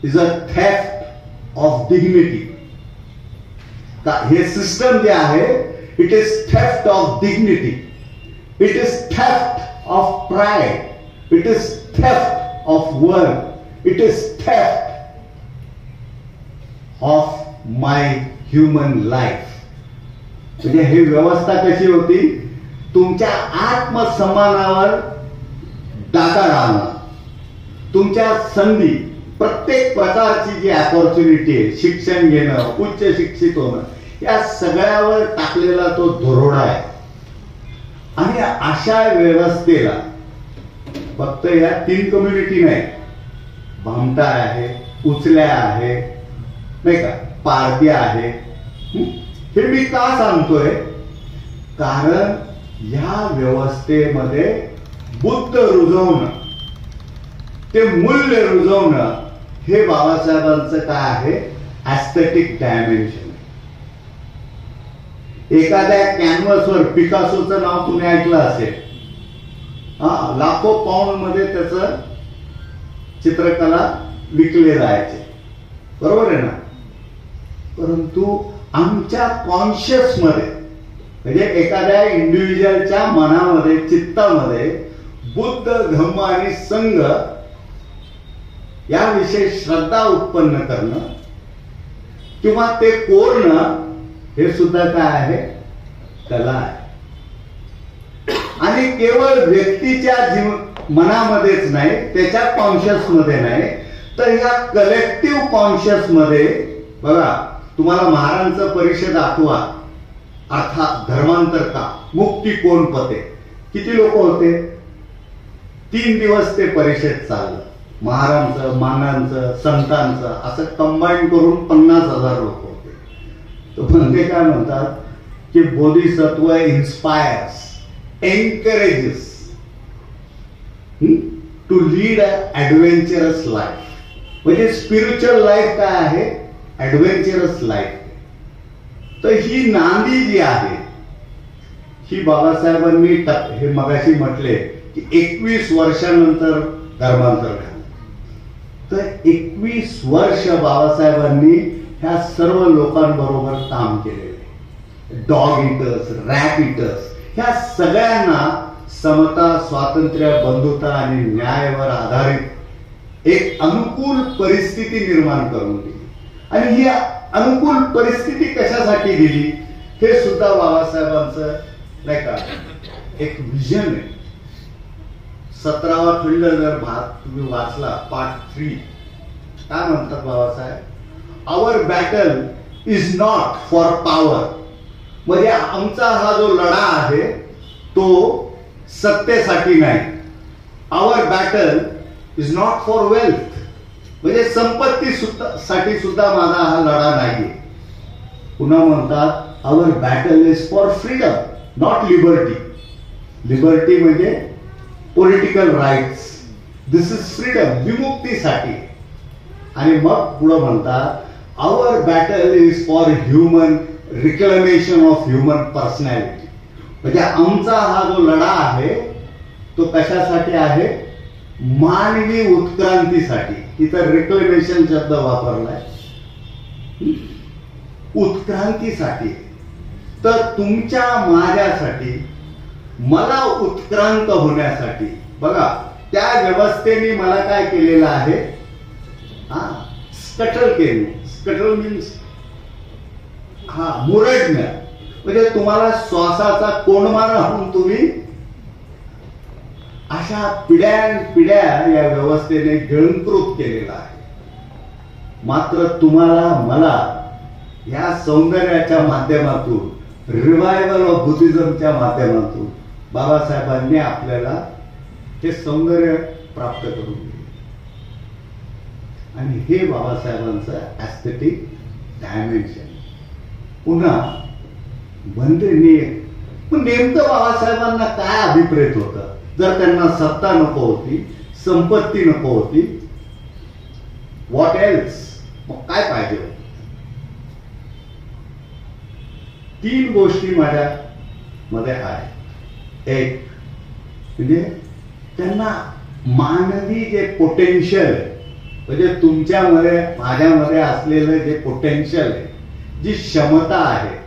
is a theft of dignity. हे सिस्टम जे आहे, it is theft of dignity, it is theft of pride, it is theft of work, it is theft of my human life. म्हणजे ही व्यवस्था कशी होती? तुमच्या आत्मसन्मानावर डागा राहणं, तुमच्या संधी, प्रत्येक प्रकारची जी अपॉर्च्युनिटी आहे, शिक्षण घेणं, उच्च शिक्षित होणं, या सगळ्यावर टाकलेला तो धोरणा आहे. आणि अशा व्यवस्थेला फक्त या 3 कम्युनिटी नाही, भामटा आहे, उचल्या आहे, नाही का, पारध्या आहे. हे मी का सांगतोय? कारण या व्यवस्थेमध्ये बुद्ध रुजवणं, ते मूल्य रुजवणं, हे बाबासाहेबांचं काय आहे? Aesthetic dimension. एखाद्या कॅनव्हसवर पिकासोचं नाव तुम्ही ऐकलं असेल. लाखो पाऊंड मध्ये त्याचं चित्रकला विकले जायचे, बरोबर आहे ना? परंतु आमच्या कॉन्शियस मध्ये, म्हणजे एखाद्या इंडिव्हिज्युअलच्या मनामध्ये, चित्तामध्ये बुद्ध, धम्म आणि संघ याविषयी श्रद्धा उत्पन्न करणं किंवा ते कोरणं, हे सुद्धा काय आहे? कला आहे. आणि केवळ व्यक्तीच्या मनामध्येच नाही, त्याच्या कॉन्शियस मध्ये नाही, तर ह्या कलेक्टिव्ह कॉन्शियस मध्ये बघा, तुम्हाला महाराजांचं परिषद आठवा, अर्थात धर्मांतर का, मुक्ती कोण पते, किती लोक होते? 3 दिवस ते परिषद चाललं. महाराजांचं, मानांचं, संतांचं असं कंबाईन करून 50,000 लोक होते. तर म्हणजे काय म्हणतात की Bodhisattva inspires, encourages to lead an adventurous life. म्हणजे स्पिरिच्युअल लाईफ काय आहे? Adventurous life. तर ही नांदी जी आहे, ही बाबासाहेबांनी हे मगाशी म्हटले की 21 वर्षानंतर धर्मांतर झालं. तर 21 वर्ष बाबासाहेबांनी ह्या सर्व लोकांबरोबर काम केलेले. डॉग इटर्स, रॅट इटर्स, ह्या सगळ्यांना समता, स्वातंत्र्य, बंधुता आणि न्यायावर आधारित एक अनुकूल परिस्थिती निर्माण करून दिली. आणि ही अनुकूल परिस्थिती कशासाठी दिली हे सुद्धा बाबासाहेबांचं नाही का एक विजन आहे. 17वा खंड जर तुम्ही वाचला, पार्ट 3, काय म्हणतात Babasaheb? Our battle is not for power. म्हणजे आमचा हा जो लढा आहे तो सत्तेसाठी नाही. Our battle is not for wealth. म्हणजे संपत्ती साठी सुद्धा माझा हा लढा नाही. पुन्हा म्हणतात our battle is for freedom, not liberty. Liberty म्हणजे political rights. This is freedom, विमुक्तीसाठी. आणि मग पुढे म्हणतात our battle is for human reclamation of human personality. म्हणजे आमचा हा जो लढा आहे तो कशासाठी आहे? मानवी उत्क्रांतीसाठी. इथं रिक्लेमेशन शब्द वापरलाय, उत्क्रांतीसाठी. तर तुमच्या माझ्यासाठी, मला उत्क्रांत होण्यासाठी. बघा, त्या व्यवस्थेने मला काय केलेलं आहे? स्कटल केले. स्कटल मीन्स मुरडणं. म्हणजे तुम्हाला श्वासाचा कोंडमा राहून तुम्ही अशा पिढ्या या व्यवस्थेने गिळंकृत केलेला आहे. मात्र तुम्हाला मला या सौंदर्याच्या माध्यमातून, रिवायवल ऑफ बुद्धिझमच्या माध्यमातून बाबासाहेबांनी आपल्याला ते सौंदर्य प्राप्त करून दिले. आणि हे बाबासाहेबांचं ऍस्थेटिक डायमेन्शन. पुन्हा नेमकं बाबासाहेबांना काय अभिप्रेत होतं? जर त्यांना सत्ता नको होती, संपत्ती नको होती, व्हॉट एल्स? मग काय पाहिजे होतं? 3 गोष्टी माझ्या मध्ये आहेत. एक म्हणजे त्यांना मानवी जे पोटेन्शियल, म्हणजे तुमच्यामध्ये माझ्यामध्ये असलेलं जे पोटेन्शियल आहे, जी क्षमता आहे,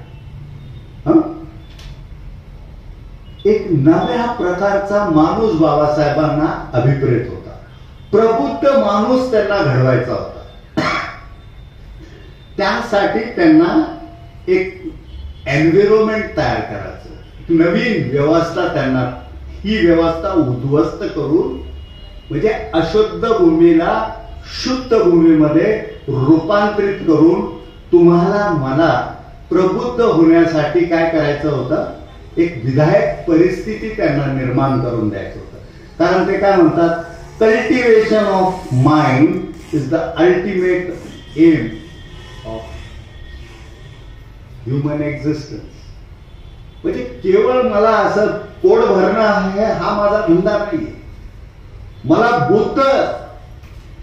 एक नव्या प्रकारचा माणूस बाबासाहेबांना अभिप्रेत होता. प्रबुद्ध माणूस त्यांना घडवायचा होता. त्यासाठी त्यांना एक एन्व्हायरमेंट तयार करायचं, नवीन व्यवस्था. त्यांना ही व्यवस्था उद्ध्वस्त करून, म्हणजे अशुद्ध भूमीला शुद्ध भूमीमध्ये रूपांतरित करून तुम्हाला मला प्रबुद्ध होण्यासाठी काय करायचं होतं? एक विधायक परिस्थिती त्यांना निर्माण करून द्यायचं होतं. कारण ते काय म्हणतात? Cultivation of mind is the ultimate aim of human existence. म्हणजे केवळ मला असं पोट भरणं आहे हा माझा धंदा नाहीये. मला बुद्ध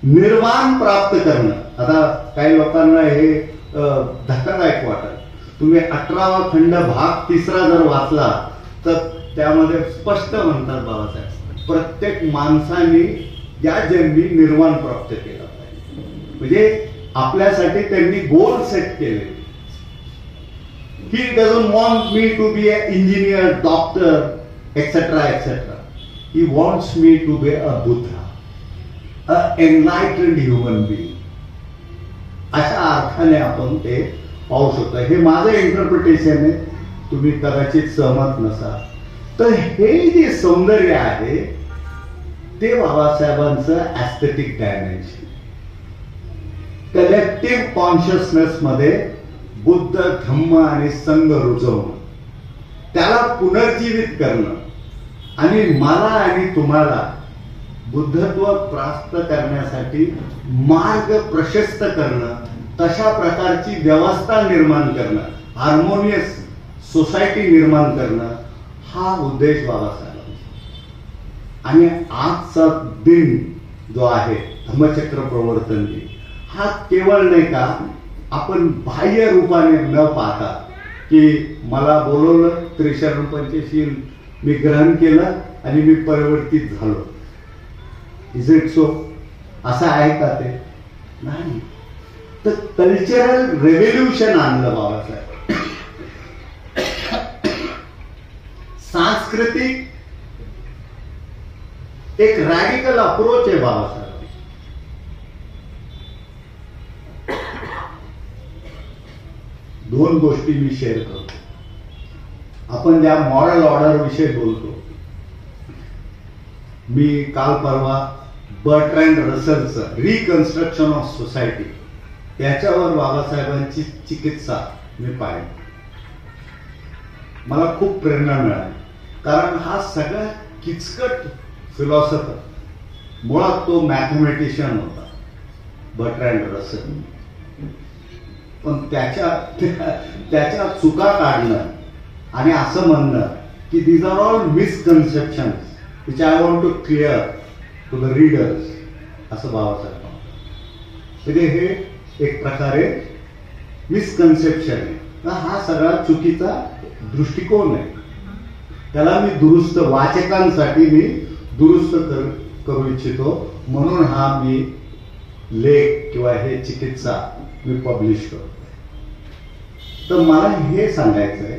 निर्माण प्राप्त करणं. आता काही लोकांना हे धक्कादायक वाटत. तुम्ही 18वा खंड भाग 3 जर वाचला तर त्यामध्ये स्पष्ट म्हणतात बाबासाहेब, प्रत्येक माणसाने या जन्मी निर्वाण प्राप्त केला पाहिजे. म्हणजे आपल्यासाठी त्यांनी गोल सेट केले. He doesn't want me to be a engineer, doctor, etcetera etcetera. He wants me to be a Buddha, a enlightened human being. अशा अर्थाने आपण ते पाहू शकतो. हे माझं इंटरप्रिटेशन आहे, तुम्ही कदाचित सहमत नसाल. तर हे जे सौंदर्य आहे ते बाबासाहेबांचं ऍस्थेटिक डायमेन्शन. कलेक्टिव्ह कॉन्शियसनेस मध्ये बुद्ध, धम्म आणि संघ रुजवणं, त्याला पुनर्जीवित करणं आणि मला आणि तुम्हाला बुद्धत्व प्राप्त करण्यासाठी मार्ग प्रशस्त करणं, तशा प्रकारची व्यवस्था निर्माण करणं, हार्मोनियस सोसायटी निर्माण करणं, हा उद्देश बाबासाहेबांचा. आणि आजचा दिन जो आहे धम्मचक्र प्रवर्तन दिन, हा केवळ नाही का आपण बाह्य रूपाने न पाहता की मला बोलवलं, त्रिशरण पंचशील मी ग्रहण केलं आणि मी परिवर्तित झालो, इज इट सो? असं आहे का? ते नाही. तर कल्चरल रेव्होल्युशन आणलं बाबासाहेब. सांस्कृतिक एक रॅडिकल अप्रोच आहे बाबासाहेब. दोन गोष्टी मी शेअर करतो. आपण ज्या मॉरल ऑर्डर विषयी बोलतो, मी काल परवा बर्ट्रँड रसलचं रिकन्स्ट्रक्शन ऑफ सोसायटी त्याच्यावर बाबासाहेबांची चिकित्सा मी पाहिली. मला खूप प्रेरणा मिळाली, कारण हा सगळा किचकट फिलॉसॉफर मुळात तो मॅथमॅटिशियन होता बर्ट्रँड रसल. पण त्याच्या चुका काढणं आणि असं म्हणणं की these are all misconceptions which I want to clear to the readers, असं बाबासाहेब म्हणतात. म्हणजे हे एक प्रकारे मिसकन्सेप्शन आहे. हा सगळा चुकीचा दृष्टिकोन आहे. त्याला मी दुरुस्त वाचकांसाठी मी दुरुस्त करू इच्छितो, म्हणून हा मी लेख किंवा हे चिकित्सा मी पब्लिश करतो. तर मला हे सांगायचं आहे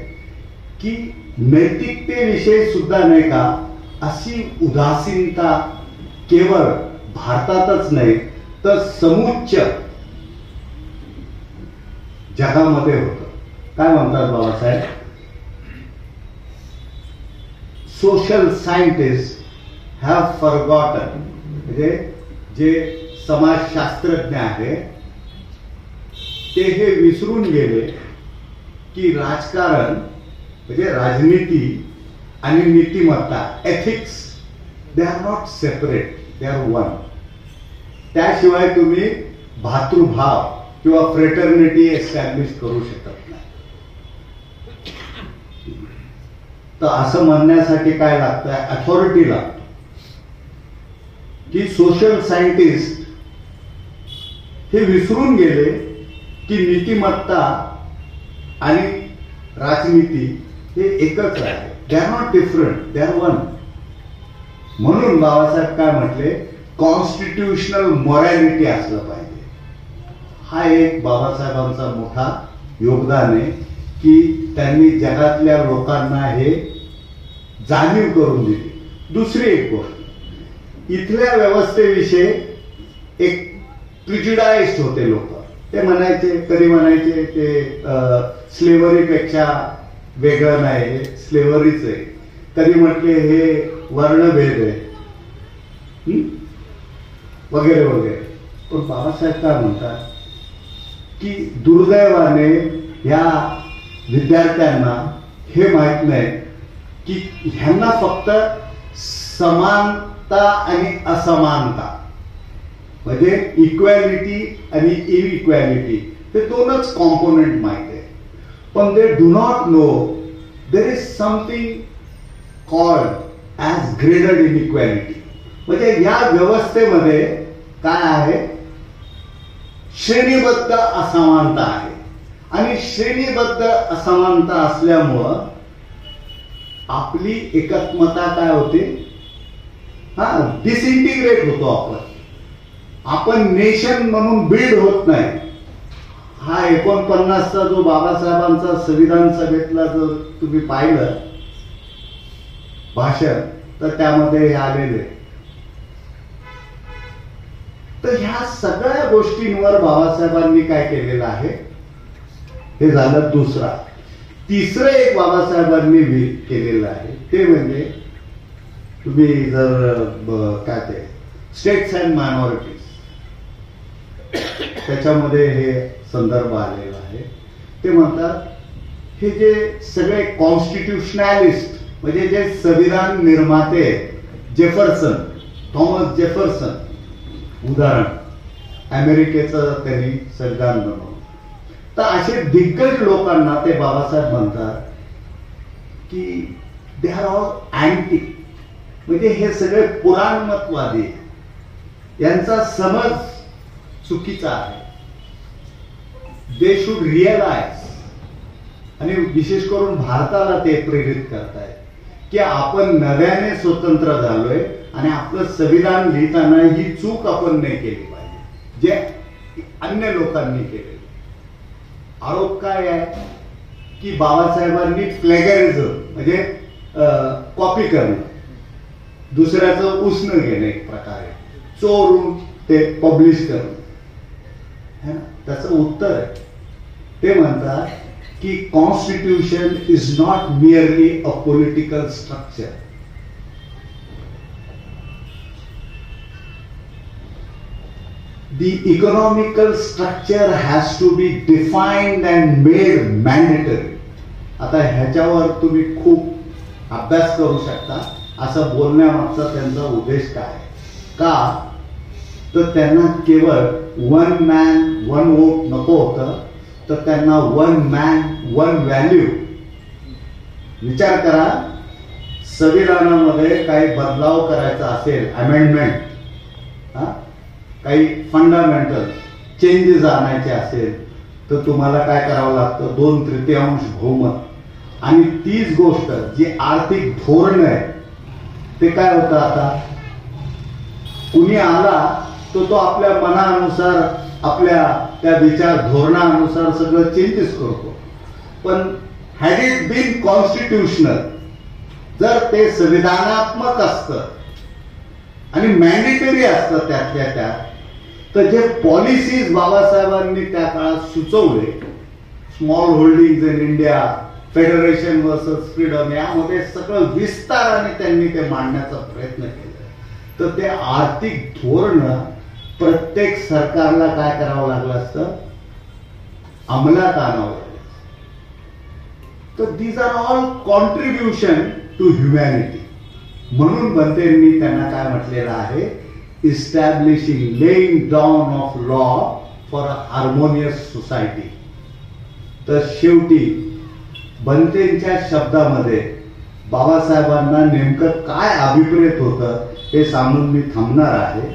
की नैतिकतेविषयी सुद्धा नाही का अशी उदासीनता केवळ भारतातच नाही तर समुच्च जगामध्ये होतं. काय म्हणतात Babasaheb, social scientist have forgotten, म्हणजे जे समाजशास्त्रज्ञ आहे ते हे विसरून गेले की राजकारण म्हणजे राजनीती आणि नीतिमत्ता ethics they are not separate, they are one. त्याशिवाय तुम्ही भातृभाव किंवा फ्रेटर्निटी एस्टॅब्लिश करू शकत नाही. तर असं म्हणण्यासाठी काय लागतं, अथॉरिटी लागतो. की सोशल सायंटिस्ट हे विसरून गेले की नीतिमत्ता आणि राजनीती हे एकच आहे, दे are not different, they are one. म्हणून बाबासाहेब काय म्हटले, कॉन्स्टिट्यूशनल मॉरॅलिटी असलं पाहिजे. हा एक बाबासाहेबांचा मोठा योगदान आहे की त्यांनी जगातल्या लोकांना हे जाणीव करून दिली. दुसरी एक गोष्ट, इथल्या व्यवस्थेविषयी एक प्रिजुडाइज्ड होते लोक. ते म्हणायचे, कधी म्हणायचे ते स्लेव्हरीपेक्षा वेगळं नाही, हे स्लेव्हरीच आहे. कधी म्हटले हे वर्णभेद आहे वगैरे वगैरे. पण बाबासाहेब काय म्हणतात की दुर्दैवाने ह्या विद्यार्थ्यांना हे माहित नाही की ह्यांना फक्त समानता आणि असमानता म्हणजे इक्वॅलिटी आणि इनइक्वॅलिटी हे दोनच कॉम्पोनंट माहित आहे. पण they do not know there is something called as graded inequality. म्हणजे या व्यवस्थेमध्ये काय आहे, श्रेणीबद्ध असमानता आहे. आणि श्रेणीबद्ध असमानता असल्यामुळं आपली एकात्मता काय होते, डिसइंटिग्रेट होतो. आपण नेशन म्हणून बिल्ड होत नाही. हा 49चा जो बाबासाहेबांचा संविधान सभेतला जर तुम्ही पाहिलं भाषण तर त्यामध्ये हे आलेले. तर ह्या सगळ्या गोष्टींवर बाबासाहेबांनी काय केलेलं आहे, हे झालं दुसरा. तिसरं एक बाबासाहेबांनी केलेलं आहे ते म्हणजे तुम्ही जर काय ते स्टेट्स अँड मायनॉरिटीज त्याच्यामध्ये हे संदर्भ आलेला आहे. ते म्हणतात हे जे सगळे कॉन्स्टिट्युशनॅलिस्ट म्हणजे जे संविधान निर्माते जेफरसन, थॉमस जेफरसन उदाहरण, अमेरिकेचं त्यांनी संविधान बनवलं. तर असे दिग्गज लोकांना ते बाबासाहेब म्हणतात की दे आर ऑल अँटी, म्हणजे हे सगळे पुराणमतवादी, यांचा समज चुकीचा आहे. दे शुड रिअलाइज, आणि विशेष करून भारताला ते प्रेरित करतायत की आपण नव्याने स्वतंत्र झालोय आणि आपलं संविधान लिहिताना ही चूक आपण नाही केली पाहिजे जे अन्य लोकांनी केले. आरोप काय आहे की बाबासाहेबांनी प्लेगरिझम म्हणजे कॉपी करणं, दुसऱ्याचं उसणं घेणं, एक प्रकारे चोरून ते पब्लिश करणं. त्याचं उत्तर आहे ते म्हणतात की constitution is not merely a political structure. the economical structure has to be defined and made mandatory. आता ह्याच्यावर तुम्ही खूप अभ्यास करू शकता. असं बोलण्यामागचा त्यांचा उद्देश काय, का तर त्यांना केवळ वन मॅन वन वोट नको होतं, तर त्यांना वन मॅन वन व्हॅल्यू. विचार करा, संविधानामध्ये काही बदलाव करायचा असेल, अमेंडमेंट, काही फंडामेंटल चेंजेस आणायचे असेल, तर तुम्हाला काय करावं लागतं, 2/3 बहुमत. आणि तीच गोष्ट जी आर्थिक धोरण आहे ते काय होतं, आता कुणी आला तो आपल्या मनानुसार, आपल्या त्या विचार धोरणानुसार सगळं चेंजेस करतो. पण हॅड इट बीन कॉन्स्टिट्युशनल, जर ते संविधानात्मक असतं आणि मॅन्डेटरी असतं त्यातल्या त्यात, तर जे पॉलिसीज बाबासाहेबांनी त्या काळात सुचवले, small holding in India, federation versus freedom, यामध्ये सगळं विस्ताराने त्यांनी ते मांडण्याचा प्रयत्न केला. तर ते आर्थिक धोरण प्रत्येक सरकारला काय करावं लागलं असतं, अंमलात आणावं लागलं. तर these are all contribution to humanity. म्हणून बनतेंनी त्यांना काय म्हटलेलं आहे, establishing, laying down of law for a harmonious society. तर शेवटी बनतेंच्या शब्दामध्ये बाबासाहेबांना नेमकं काय अभिप्रेत होतं हे सांगून मी थांबणार आहे.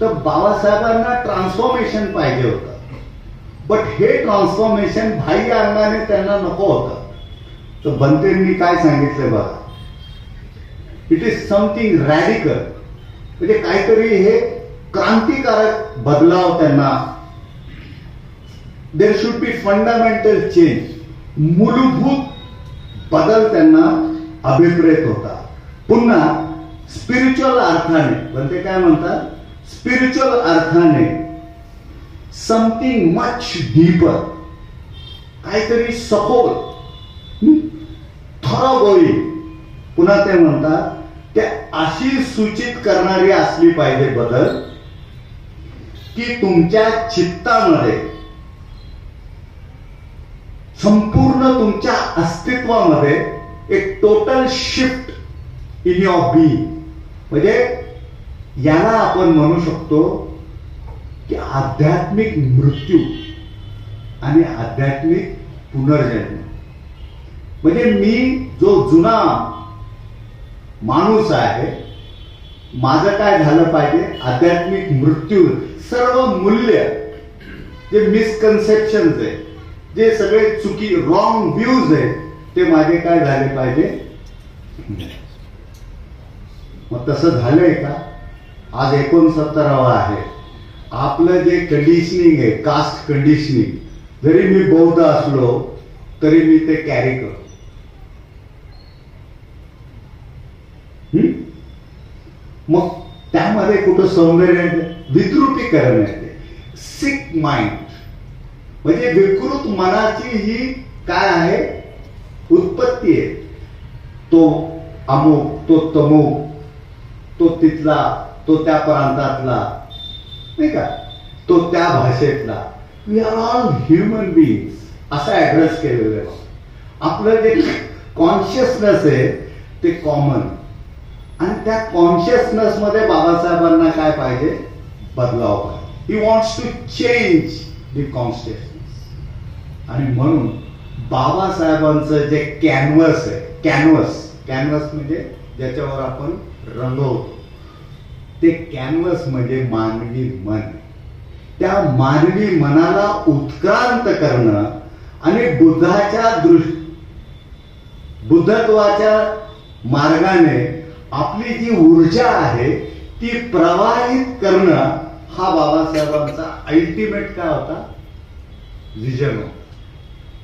तर बाबासाहेबांना ट्रान्सफॉर्मेशन पाहिजे होतं, बट हे ट्रान्सफॉर्मेशन बाह्य अंगाने त्यांना नको होतं. तर बनतेंनी काय सांगितलं बघा, इट इज समथिंग रॅडिकल, म्हणजे काहीतरी हे क्रांतिकारक बदलाव त्यांना, there should be fundamental change, मूलभूत बदल त्यांना अभिप्रेत होता. पुन्हा स्पिरिच्युअल अर्थाने, बनते काय म्हणतात, स्पिरिच्युअल अर्थाने समथिंग मच डीपर, काहीतरी सखोल, थरोगोई. पुन्हा ते म्हणतात ते अशी सूचित करणारी असली पाहिजे बदल, की तुमच्या चित्तामध्ये, संपूर्ण तुमच्या अस्तित्वामध्ये एक total shift in your being. म्हणजे याला आपण म्हणू शकतो की आध्यात्मिक मृत्यू आणि आध्यात्मिक पुनर्जन्म. म्हणजे मी जो जुना माणूस आहे, माझं काय झालं पाहिजे, आध्यात्मिक मृत्यू, सर्व मूल्य, जे मिसकन्सेप्शन्स आहे, जे सगळे चुकी, रॉंग व्ह्यूज आहेत, ते माझे काय झाले पाहिजे. मग तसं झालंय का? आज 69वा आहे. आपलं जे कंडिशनिंग आहे, कास्ट कंडिशनिंग, जरी मी बौद्ध असलो तरी मी ते कॅरी करतो. मग त्यामध्ये कुठं सौंदर्य, विद्रुपीकरण येते, सिक माइंड, म्हणजे विकृत मनाची ही काय आहे, उत्पत्ती आहे. तो अमुक, तो तमुक, तो तिथला, तो त्या प्रांतातला, नाही का, तो त्या भाषेतला. We are all human beings असं ऍड्रेस केलेलं आहे. आपलं जे कॉन्शियसनेस आहे ते कॉमन, आणि त्या कॉन्शियसनेस मध्ये बाबासाहेबांना काय पाहिजे, बदलाव पाहिजे. He wants to change the consciousness. आणि म्हणून बाबासाहेबांचं जे कॅनव्हस आहे, कॅनव्हस म्हणजे ज्याच्यावर आपण रंगवतो, ते कॅनव्हस म्हणजे मानवी मन. त्या मानवी मनाला उत्क्रांत करणं आणि बुद्धत्वाच्या मार्गाने आपली जी ऊर्जा आहे ती प्रवाहित करणं, हा बाबासाहेबांचा अल्टिमेट काय होता, विजन.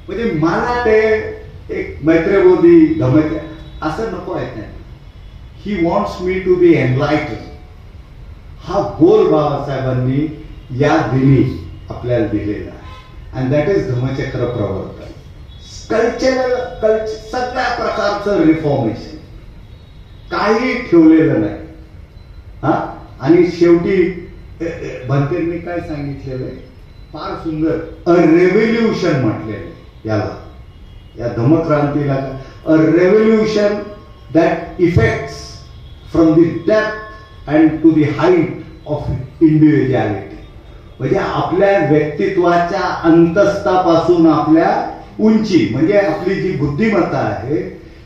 म्हणजे मला ते एक मैत्रेबोधी धमक असं नको आहे त्यांना. He wants me to be enlighten. हा गोल बाबासाहेबांनी या दिनी आपल्याला दिलेला आहे. And that is Dhammachakra Pravartan. Cultural सगळ्या प्रकारचं रिफॉर्मेशन, काही ठेवलेलं नाही. आणि शेवटी बनतेंनी काय सांगितलेलं आहे फार सुंदर, अ रेव्होल्युशन म्हटलेलं आहे याला, या धम्मक्रांतीला, a revolution that effects from the depth and to the height of individuality. म्हणजे आपल्या व्यक्तित्वाच्या अंतस्थापासून आपल्या उंची, म्हणजे आपली जी बुद्धिमत्ता आहे,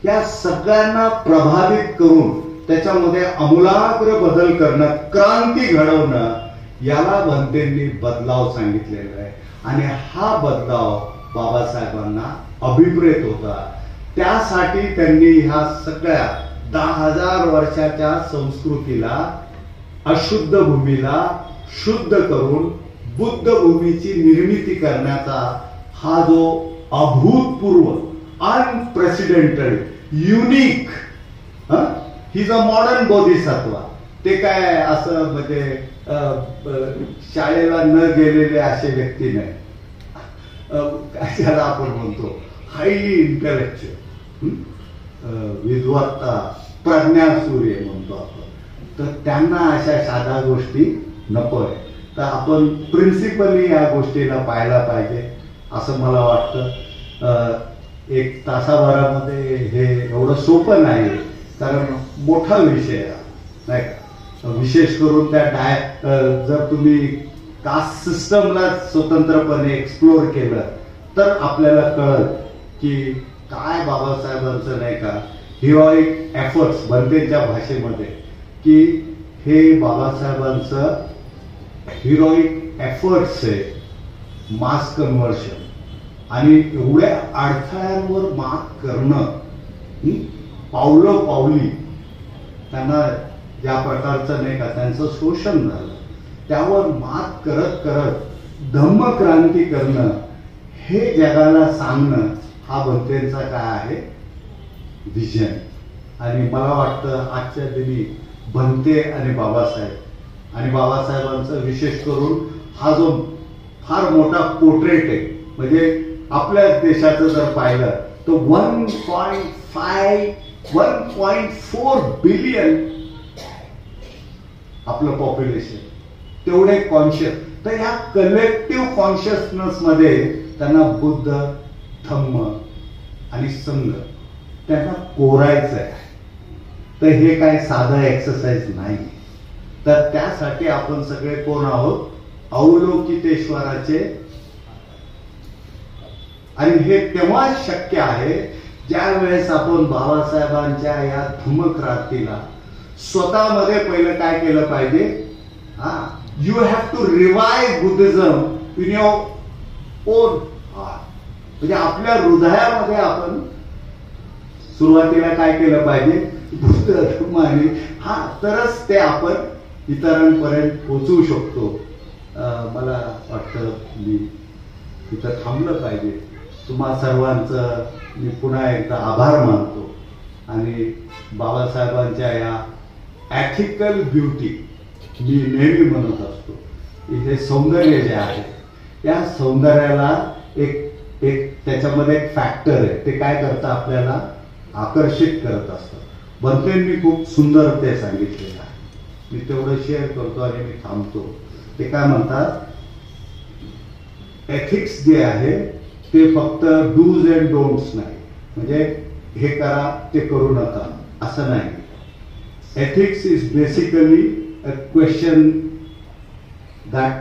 या सगळ्यांना प्रभावित करून त्याच्यामध्ये आमूलाग्र बदल करणं, क्रांती घडवणं, याला बनतेंनी बदलाव सांगितलेला आहे. आणि हा बदलाव बाबासाहेबांना अभिप्रेत होता. त्यासाठी त्यांनी ह्या सगळ्या 10,000 वर्षाच्या संस्कृतीला, अशुद्ध भूमीला शुद्ध करून बुद्ध भूमीची निर्मिती करण्याचा हा जो अभूतपूर्व, अनप्रेसिडेंटेड, युनिक, ही जो मॉडर्न बोधिसत्व, ते काय असं म्हणजे शाळेला न गेलेले असे व्यक्ती नाही, ज्याला आपण म्हणतो हायली इंटेलेक्च्युअल, विद्वत्ता, प्रज्ञासूर्य म्हणतो आपण, तर त्यांना अशा साध्या गोष्टी नको आहे. तर आपण प्रिन्सिपली या गोष्टीला पाहायला पाहिजे असं मला वाटतं. एक तासाभरामध्ये हे एवढं सोपं नाही, कारण मोठा विषय आहे नाही का. विशेष करून त्या जर तुम्ही कास्ट सिस्टमला स्वतंत्रपणे एक्सप्लोर केलं तर आपल्याला कळलं की काय बाबासाहेबांचं नाही का हिरोईक एफर्ट्स, बनतेच्या भाषेमध्ये, की हे बाबासाहेबांचं हिरोईक एफर्ट्स आहे मास कन्व्हर्शन. आणि एवढ्या अडथळ्यांवर मात करणं, पावलोपावली त्यांना ज्या प्रकारचं नाही का त्यांचं शोषण झालं, त्यावर मात करत करत धम्मक्रांती करणं, हे जगाला सांगणं, हा बनतेंचा काय आहे विजन. आणि मला वाटतं आजच्या दिनी बनते आणि बाबासाहेबांचं विशेष करून हा जो फार मोठा पोर्ट्रेट आहे, म्हणजे आपल्या देशाचं जर पाहिलं तर 1.4 बिलियन आपलं पॉप्युलेशन, तेवढे कॉन्शियस. तर ह्या कलेक्टिव्ह कॉन्शियसनेस मध्ये त्यांना बुद्ध, धम्म आणि संघ त्यांना कोरायचं आहे. तर हे काय साधं एक्सरसाइज नाही. तर त्यासाठी आपण सगळे कोण आहोत, अवलोकितेश्वराचे. आणि हे तेव्हाच शक्य आहे ज्या वेळेस आपण बाबासाहेबांच्या या धम्मक्रांतीला स्वतःमध्ये पहिलं काय केलं पाहिजे, you have to revive Buddhism in your own heart. म्हणजे आपल्या हृदयामध्ये आपण सुरुवातीला काय केलं पाहिजे, बुद्ध धर्म, आणि तरच ते आपण इतरांपर्यंत पोचवू शकतो. मला वाटतं मी तिथं थांबलं पाहिजे. तुम्हा सर्वांचं मी पुन्हा एकदा आभार मानतो. आणि बाबासाहेबांच्या या एथिकल ब्युटी, मी नेहमी म्हणत असतो, हे सौंदर्य जे आहे, या सौंदर्याला एक त्याच्यामध्ये एक फॅक्टर आहे, ते काय करतं, आपल्याला आकर्षित करत असतं. बनतेंनी खूप सुंदर ते सांगितलेलं आहे. मी तेवढं शेअर करतो आणि मी थांबतो. ते काय म्हणतात, एथिक्स जे आहे ते फक्त डूज अँड डोंट्स नाही, म्हणजे हे करा ते करू नका असं नाही. Ethics is basically a question that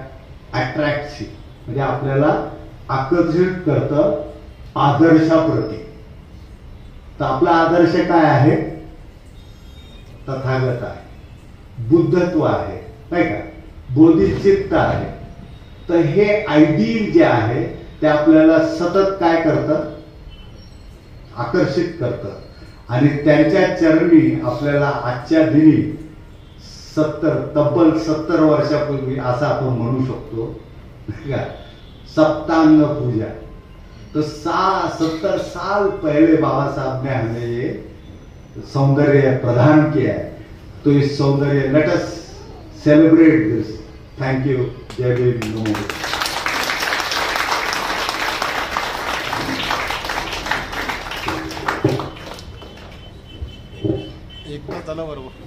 attracts you, म्हणजे आपल्याला आकर्षित करतं आदर्शाप्रती. तर आपला आदर्श काय आहे, तथागत आहे, बुद्धत्व आहे नाही का, बोधिचित्त आहे. तर हे आयडियल जे आहे ते आपल्याला सतत काय करतं, आकर्षित करतं. आणि त्यांच्या चरणी आपल्याला आजच्या दिनी तब्बल 70 वर्षापूर्वी असं आपण म्हणू शकतो का, सप्तांग पूजा. तो 70 साल पहले बाबा साहब ने हमें ये सौंदर्य प्रदान किया है. तो इस सौंदर्य, let us celebrate this. Thank you. जय भीम. नमो. एकदा चला बरोबर.